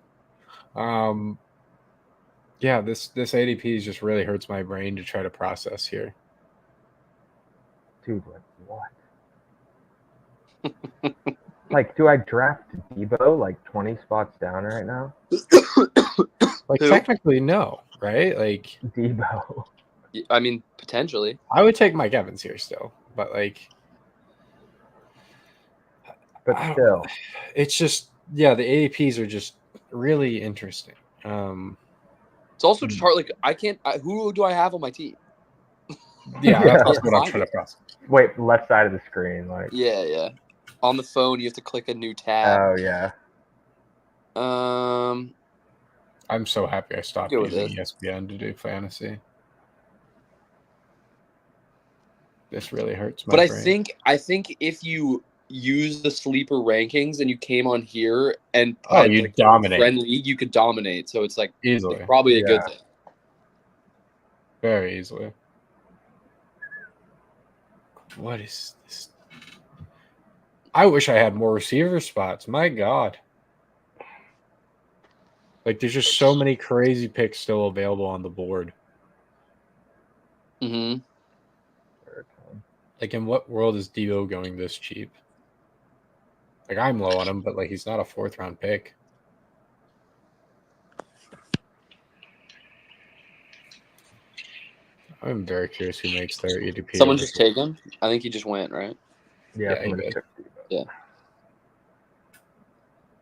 Yeah, this ADP just really hurts my brain to try to process here. Dude, like what? Like, do I draft Debo like 20 spots down right now? Like, Who? technically, no, right? Like, Debo. I mean, potentially. I would take Mike Evans here still, but like, But I don't- still, it's just, yeah, the ADPs are just really interesting. It's also just hard. Like, who do I have on my team? Yeah, Yeah. that's what I'm trying to process. wait, left side of the screen, like. Yeah. On the phone, you have to click a new tab. Oh yeah. I'm so happy I stopped Go with using ESPN to do fantasy. This really hurts my But brain. I think if you use the sleeper rankings and you came on here and you like, dominate. friend league, you could dominate. So it's like Easily. it's probably a good Yeah. thing. Very easily. What is this? I wish I had more receiver spots. My God. Like, there's just so many crazy picks still available on the board. Mm-hmm. Like, in what world is Debo going this cheap? Like, I'm low on him, but, like, he's not a fourth-round pick. I'm very curious who makes their ADP. Someone just take him. I think he just went, right? Yeah, Yeah, he somebody did. took Debo. Yeah.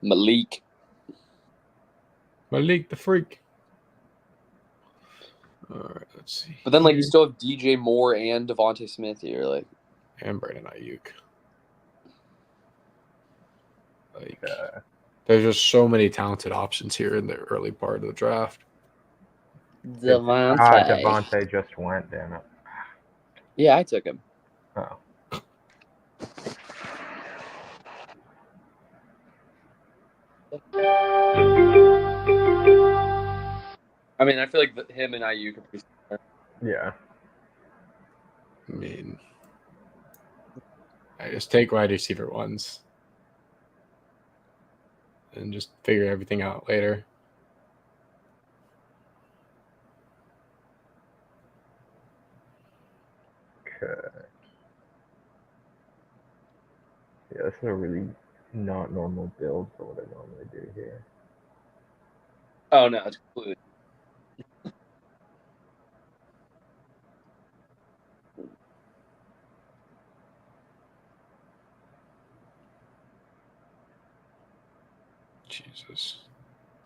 Malik. Malik the Freak. All right, let's see. But then, like, you still have DJ Moore and Devontae Smith here. Like, And Brandon Ayuk. Like, Yeah. there's just so many talented options here in the early part of the draft. Devontae just went, damn it. yeah, I took him. Oh. I mean, I feel like him and Ayuk are pretty similar. Yeah. I mean, I just take wide receiver ones and just figure everything out later. Okay. Yeah, this is a really not normal build for what I normally do here. Oh no, it's completely. Jesus.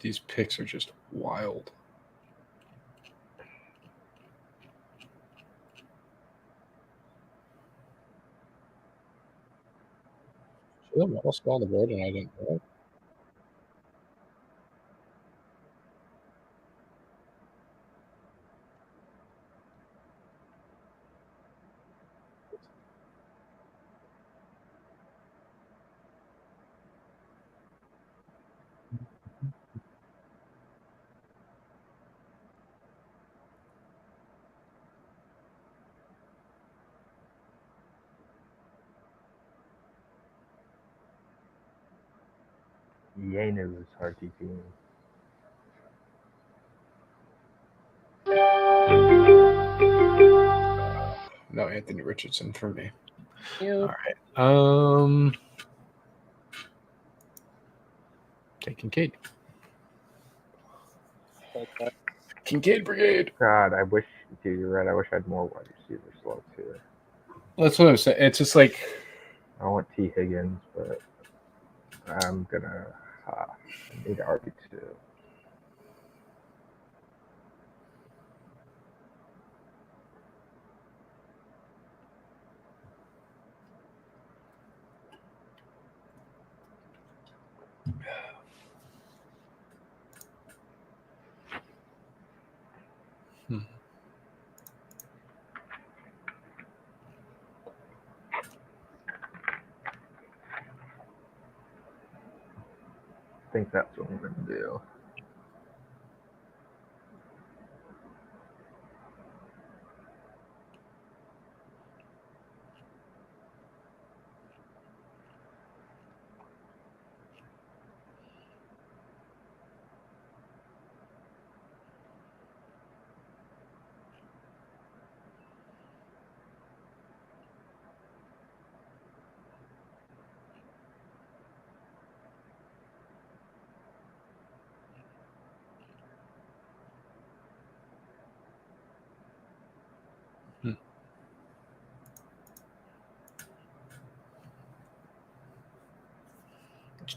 These picks are just wild. I'm all on the board and I didn't know it. Yanu's RTP. No Anthony Richardson for me. Yeah. All right. Take Kincaid. Kincaid Brigade. God, I wish, dude, you're right. I wish I had more wide receiver slots here. That's what I'm saying. It's just like I want T. Higgins, but I'm gonna I need RB2. I think that's what I'm gonna do.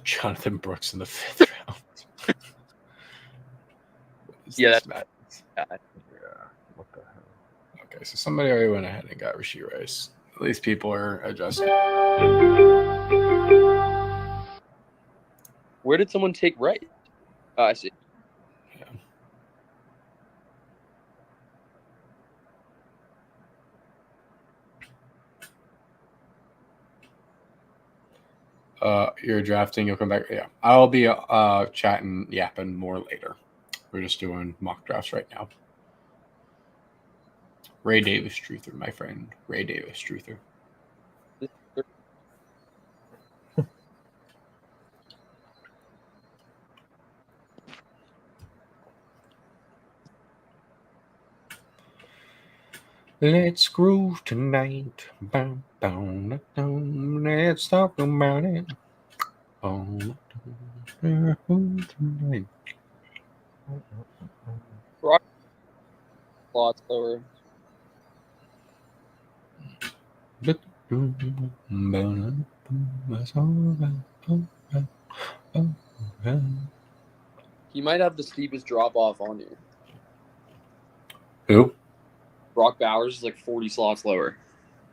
Jonathan Brooks in the 5th round. Yeah, This that's Yeah, what the hell? okay, so somebody already went ahead and got Rashee Rice. At least people are adjusting. Where did someone take Rice? Oh, I see. You're drafting. You'll come back. Yeah, I'll be chatting, yapping more later. We're just doing mock drafts right now. Ray Davis Truther, my friend. Ray Davis Truther. Let's groove tonight. Bow, bow, bow, let's talk about it. Oh, tonight. Lots lower. But He might have the steepest drop off on you. who? Brock Bowers is like 40 slots lower.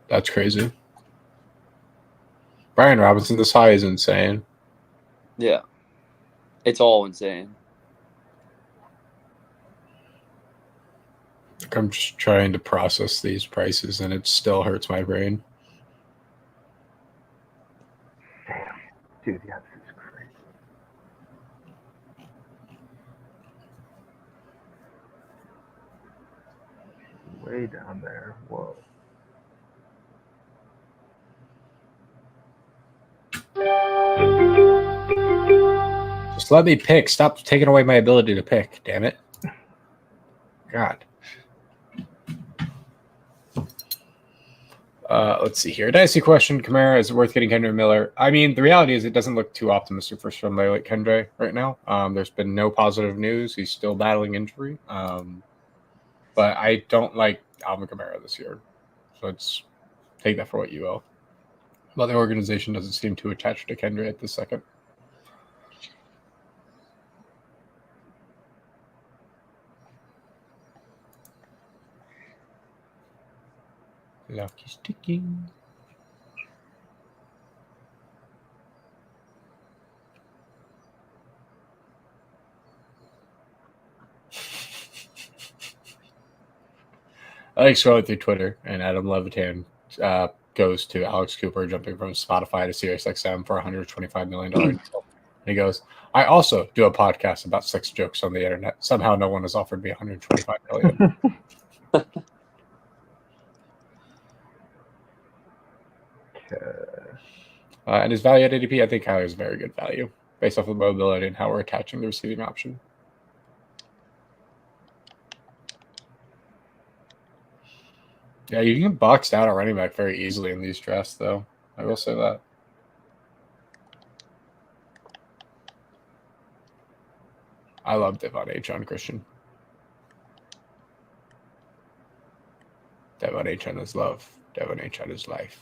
That's crazy. Brian Robinson this high is insane. Yeah. It's all insane. I'm just trying to process these prices and it still hurts my brain. Damn, dude, yeah, this is crazy. Way down there. Whoa. Just let me pick. Stop taking away my ability to pick. Damn it. God. Let's see here. Dicey question. Kamara, is it worth getting Kendra Miller? I mean, the reality is it doesn't look too optimistic for somebody like Kendra right now. There's been no positive news. He's still battling injury. But I don't like Alvin Kamara this year. So let's take that for what you will. But the organization doesn't seem too attached to Kendra at this second. Lucky sticking. I like scrolling through Twitter, and Adam Levitan goes to Alex Cooper jumping from Spotify to SiriusXM for $125 million. And he goes, I also do a podcast about sex jokes on the internet. Somehow no one has offered me $125 million. Okay. And his value at ADP, I think Kyler is very good value. based off of mobility and how we're attaching the receiving option. Yeah, you can get boxed out a running back very easily in these drafts, though. I will say that. I love Devon Achane, Christian. Devon Achane is love. Devon Achane is life.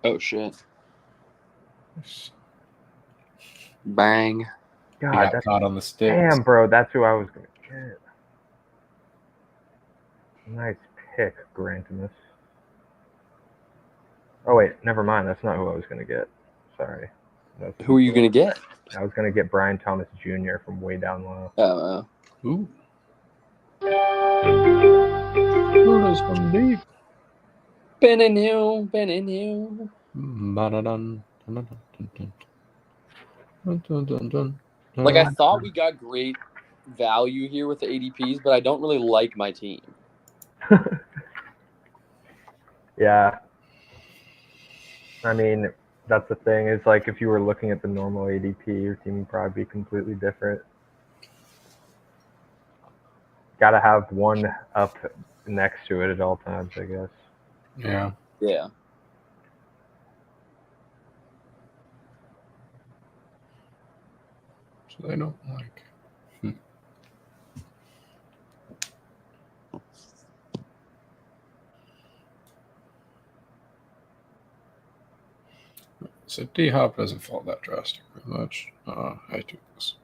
Oh shit! Bang! He God, got that's caught on the sticks. damn, bro. That's who I was gonna get. Nice pick, Grantimus. Oh wait, never mind. That's not who I was gonna get. Sorry. Who are you gonna get? I was gonna get Brian Thomas Jr. from way down low. Ooh. Luna's from deep. Ben and Hill. Ba-da-dun, dun-dun-dun-dun. Dun-dun-dun-dun. Like I thought we got great value here with the ADPs, but I don't really like my team. Yeah. I mean, that's the thing. Is like if you were looking at the normal ADP, your team would probably be completely different. Gotta have one up next to it at all times, I guess. Yeah. Yeah. So they don't like. So D Hop doesn't fall that drastically much. I do this.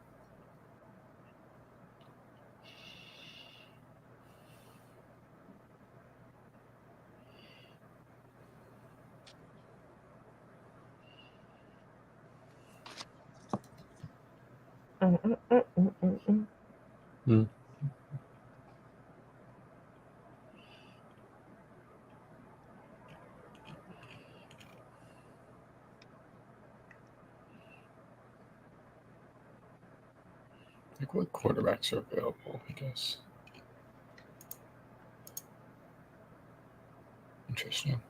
Like what quarterbacks are available, I guess. Interesting.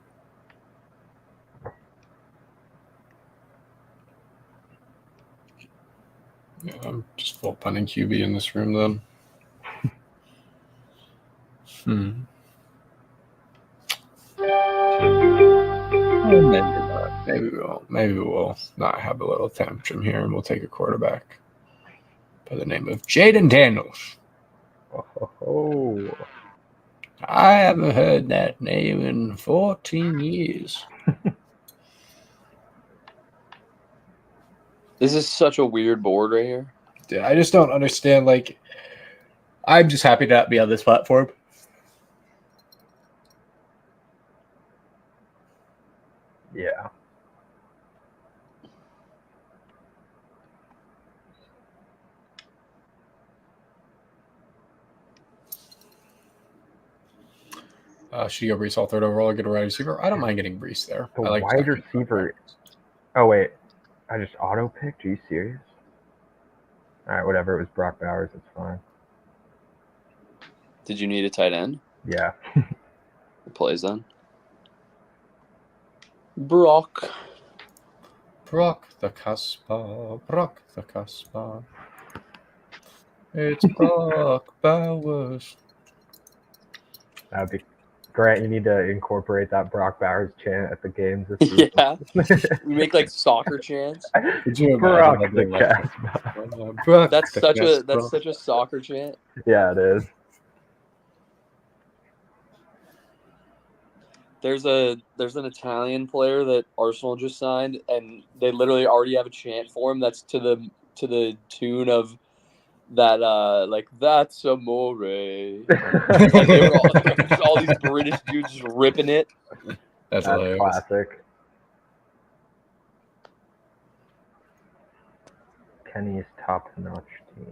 Yeah, I'm just full punting QB in this room then. Maybe not. Maybe we'll not have a little tantrum here and we'll take a quarterback by the name of Jaden Daniels. Oh. I haven't heard that name in 14 years. This is such a weird board right here. Yeah, I just don't understand. Like, I'm just happy to be on this platform. Yeah. Should you go Brees all third overall or get a wide receiver? I don't mind getting Brees there. The I like wide receiver. Oh, wait. I just auto-picked? Are you serious? All right, whatever. It was Brock Bowers. It's fine. Did you need a tight end? Yeah. It plays then. Brock the Casbah. Brock the Casbah. It's Brock Bowers. That'd be Grant. You need to incorporate that Brock Bowers chant at the games this season. Yeah. We make like soccer chants. Could you Brock imagine the that, Casbah. Brock That's the such a soccer chant. Yeah, it is. There's an Italian player that Arsenal just signed, and they literally already have a chant for him. That's to the tune of that, like that's amore. Like they were all these British dudes just ripping it. That's That's hilarious. classic. Kenny's top-notch team.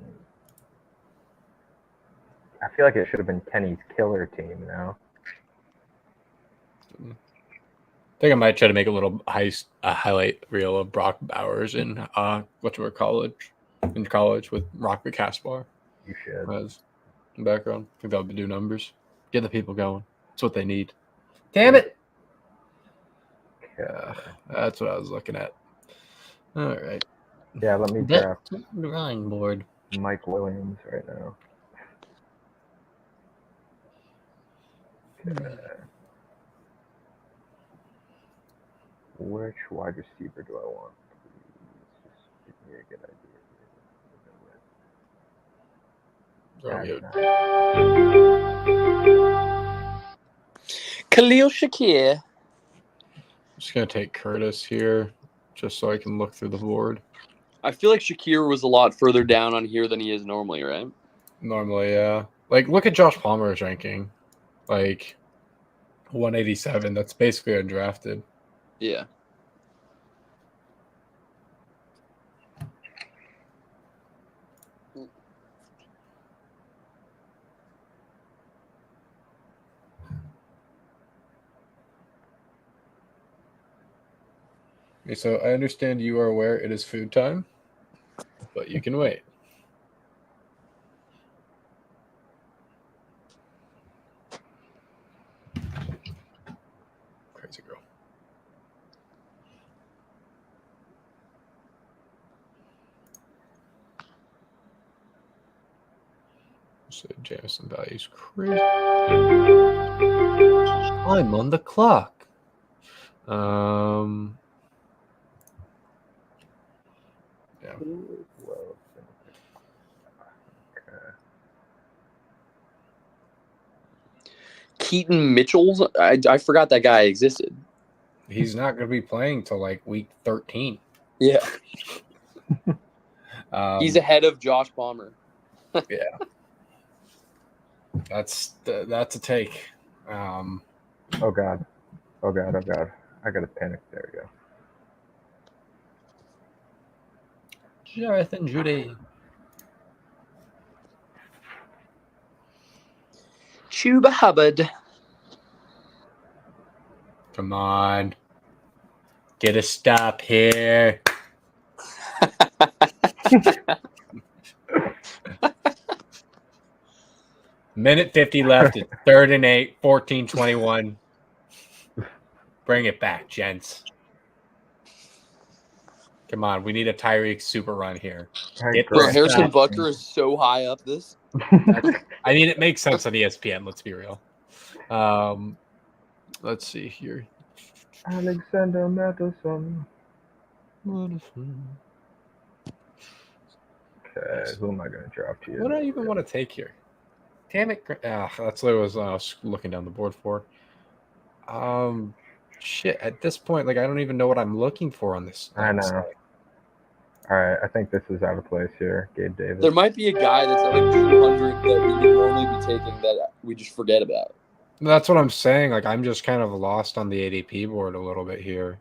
I feel like it should have been Kenny's killer team, you know? think I might try to make a little highlight reel of Brock Bowers in college with Rocket Castbar You should. as the background. I think that would do numbers. Get the people going. That's what they need. Damn it! Okay. That's what I was looking at. All right. Yeah, let me Back draft to the drawing board. Mike Williams right now. Okay. Which wide receiver do I want? Please just give me a good idea. Khalil Shakir. I'm just gonna take Curtis here, just so I can look through the board. I feel like Shakir was a lot further down on here than he is normally, right? Normally, yeah. Like, look at Josh Palmer's ranking, like 187. That's basically undrafted. Yeah. Okay, so I understand you are aware it is food time, but you can wait. Crazy girl. So Jameson values crazy. I'm on the clock. Yeah. Well, okay. Keaton Mitchell's. I forgot that guy existed. He's not going to be playing till like week 13. Yeah. He's a ahead of Josh Palmer. yeah. That's a take. Oh god. I gotta panic. There we go. Jonathan Judy. Chuba Hubbard. Come on. Get a stop here. Minute 50 left. It's 3rd and 8, 14-21. Bring it back, gents. Come on, we need a Tyreek super run here. Alright, Bro, Grant Harrison Jackson. Butker is so high up this. I mean, it makes sense on ESPN. Let's be real. Let's see here. Alexander Madison. Okay, who am I gonna draft here? What do I even want to take here? Damn it! That's what I was looking down the board for. Shit. At this point, like I don't even know what I'm looking for on this. I know. site. Alright, I think this is out of place here. Gabe Davis. There might be a guy that's at like 200 that we would normally be taking that we just forget about. That's what I'm saying. Like I'm just kind of lost on the ADP board a little bit here.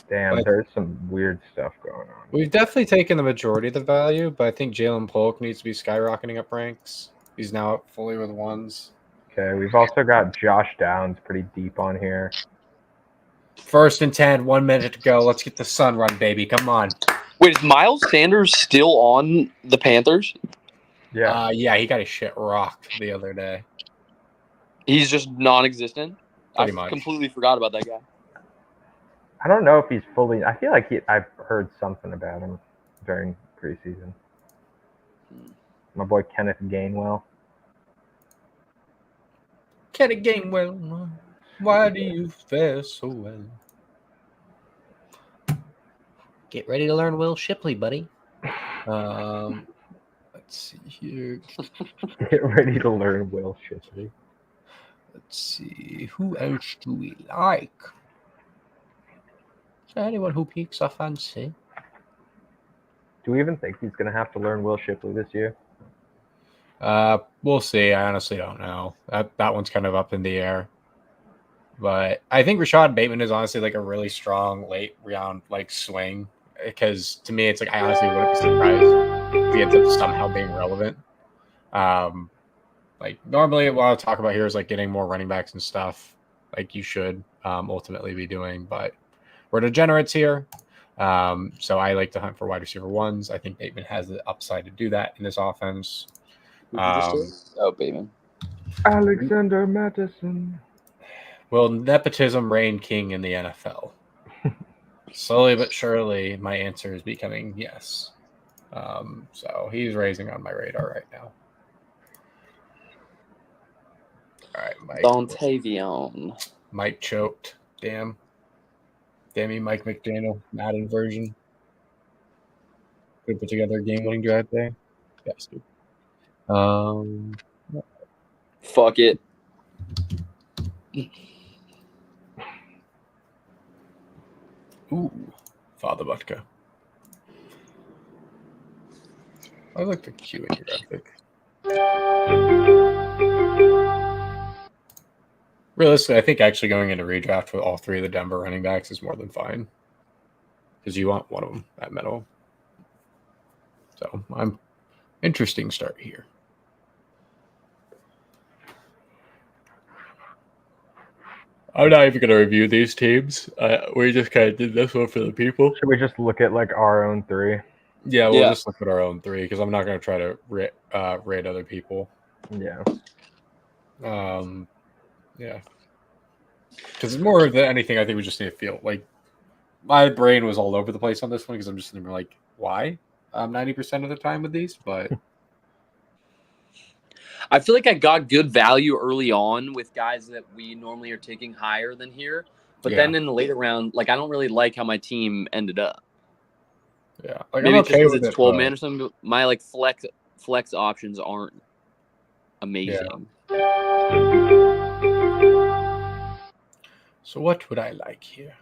Damn, But- there's some weird stuff going on. We've definitely taken the majority of the value, but I think Jalen Polk needs to be skyrocketing up ranks. He's now up fully with ones. Okay, we've also got Josh Downs pretty deep on here. 1st and 10, 1 minute to go. Let's get the sun run, baby. Come on. Wait, is Miles Sanders still on the Panthers? Yeah, Yeah, he got his shit rocked the other day. He's just non-existent. I Pretty much. completely forgot about that guy. I don't know if he's fully. I feel like I've heard something about him during preseason. My boy Kenneth Gainwell. Kenny Gainwell, why do you fare so well? Get ready to learn Will Shipley, buddy. Let's see here. Get ready to learn Will Shipley. Let's see. Who else do we like? Is there anyone who piques our fancy? Do we even think he's gonna have to learn Will Shipley this year? We'll see. I honestly don't know. That one's kind of up in the air. But I think Rashad Bateman is honestly like a really strong late round like swing. Because to me, it's like I honestly wouldn't be surprised if he ends up somehow being relevant. Like normally, what I'll talk about here is like getting more running backs and stuff. like you should ultimately be doing. But we're degenerates here. So I like to hunt for wide receiver ones. I think Bateman has the upside to do that in this offense. Bateman. Alexander Madison. Will nepotism reign king in the NFL? Slowly but surely, my answer is becoming yes. So he's raising on my radar right now. All right, Mike. Dontavion. Mike choked. Damn you, Mike McDaniel, Madden version. Could put together a game-winning drive there. Yes, dude. Fuck it. Ooh, Father Butka. I like the Q in your graphic. Realistically, I think actually going into redraft with all three of the Denver running backs is more than fine. Because you want one of them at middle. So I'm interesting start here. I'm not even going to review these teams. We just kind of did this one for the people. Should we just look at like our own three? Yeah, we'll just look at our own three because I'm not going to try to rate other people. Yeah. Yeah. Because more than anything, I think we just need to feel like my brain was all over the place on this one because I'm just like, why? 90% of the time with these, but I feel like I got good value early on with guys that we normally are taking higher than here. But then in the later round, like I don't really like how my team ended up. Yeah. Like, maybe I'm just okay because with it's 12 man or something. But my like flex options aren't amazing. Yeah. So what would I like here?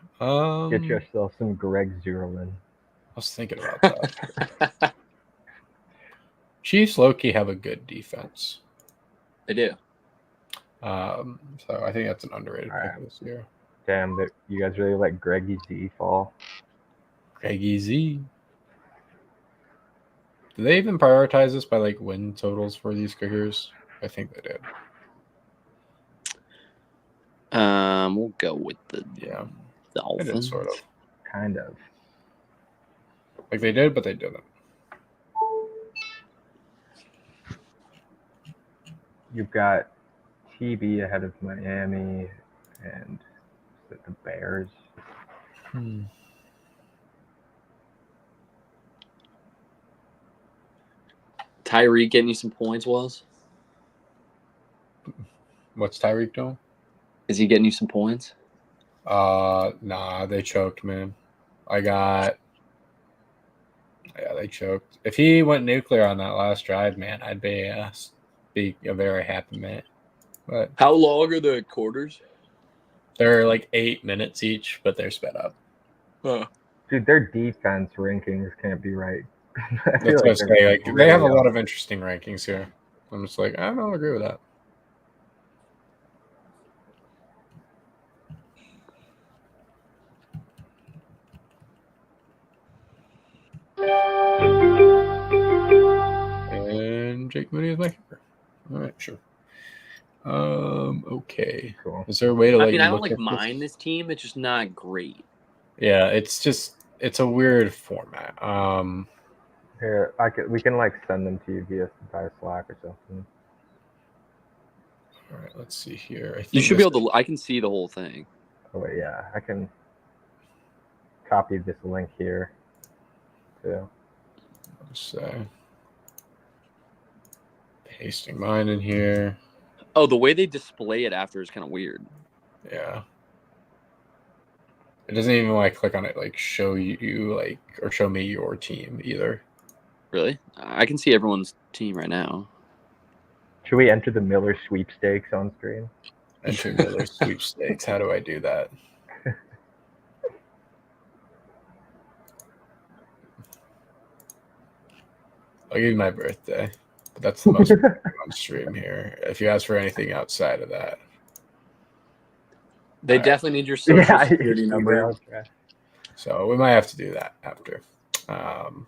Get yourself some Greg Zerlin. I was thinking about that. Chiefs low-key have a good defense. They do. So I think that's an underrated pick this year. Damn, that you guys really let Greggy Z fall. Greggy Z. Do they even prioritize this by like win totals for these kickers? I think they did. We'll go with the Dolphins. They did, sort of. Kind of. Like they did, but they didn't. You've got TB ahead of Miami and the Bears. Tyreek getting you some points, was? What's Tyreek doing? Is he getting you some points? Nah, they choked, man. They choked. If he went nuclear on that last drive, man, I'd be a very happy man. But how long are the quarters? They're like 8 minutes each, but they're sped up. Huh. Dude, their defense rankings can't be right. That's what I say. Like, they have a lot of interesting rankings here. I'm just like, I don't agree with that. And Jake Moody is my kicker. All right, sure. Okay. Cool. Is there a way to I like? mean, I don't like mind this team. It's just not great. Yeah, it's a weird format. Here, we can like send them to you via Slack or something. All right, let's see here. You should be able to. I can see the whole thing. Oh wait, yeah, I can copy this link here too. Just pasting mine in here. Oh, the way they display it after is kind of weird. Yeah. It doesn't even when I click on it like show you like or show me your team either. Really? I can see everyone's team right now. Should we enter the Miller sweepstakes on screen? Enter Miller sweepstakes. How do I do that? I'll give you my birthday. But that's the most on stream here. If you ask for anything outside of that. They definitely need your social security number. So we might have to do that after. All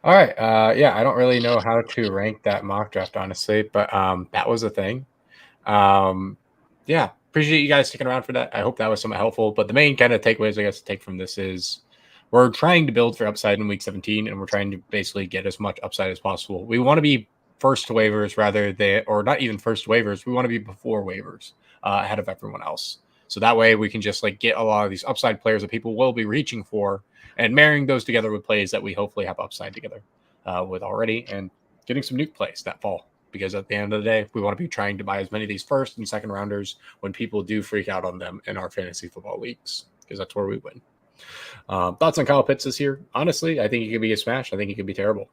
right. I don't really know how to rank that mock draft, honestly, but that was a thing. Pretty appreciate you guys sticking around for that. I hope that was somewhat helpful. But the main kind of takeaways I guess to take from this is we're trying to build for upside in week 17, and we're trying to basically get as much upside as possible. We want to be first to waivers or not even first to waivers. We want to be before waivers ahead of everyone else. So that way we can just like get a lot of these upside players that people will be reaching for and marrying those together with plays that we hopefully have upside together with already and getting some nuke plays that fall. Because at the end of the day, we want to be trying to buy as many of these first and second rounders when people do freak out on them in our fantasy football leagues, because that's where we win. Thoughts on Kyle Pitts this year? Honestly, I think he could be a smash. I think he could be terrible.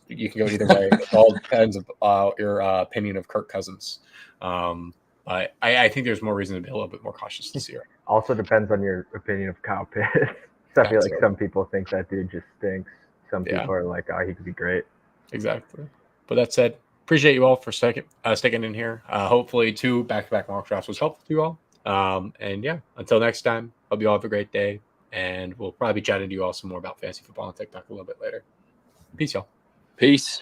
You can go either way. It all depends on your opinion of Kirk Cousins. But I think there's more reason to be a little bit more cautious this year. Also depends on your opinion of Kyle Pitts. I feel like some people think that dude just stinks. Some people are like, oh, he could be great. Exactly. But that said, appreciate you all for sticking in here. Hopefully 2 back-to-back mock drafts was helpful to you all. And yeah, until next time, hope you all have a great day. And we'll probably be chatting to you all some more about fantasy football and TikTok a little bit later. Peace, y'all. Peace.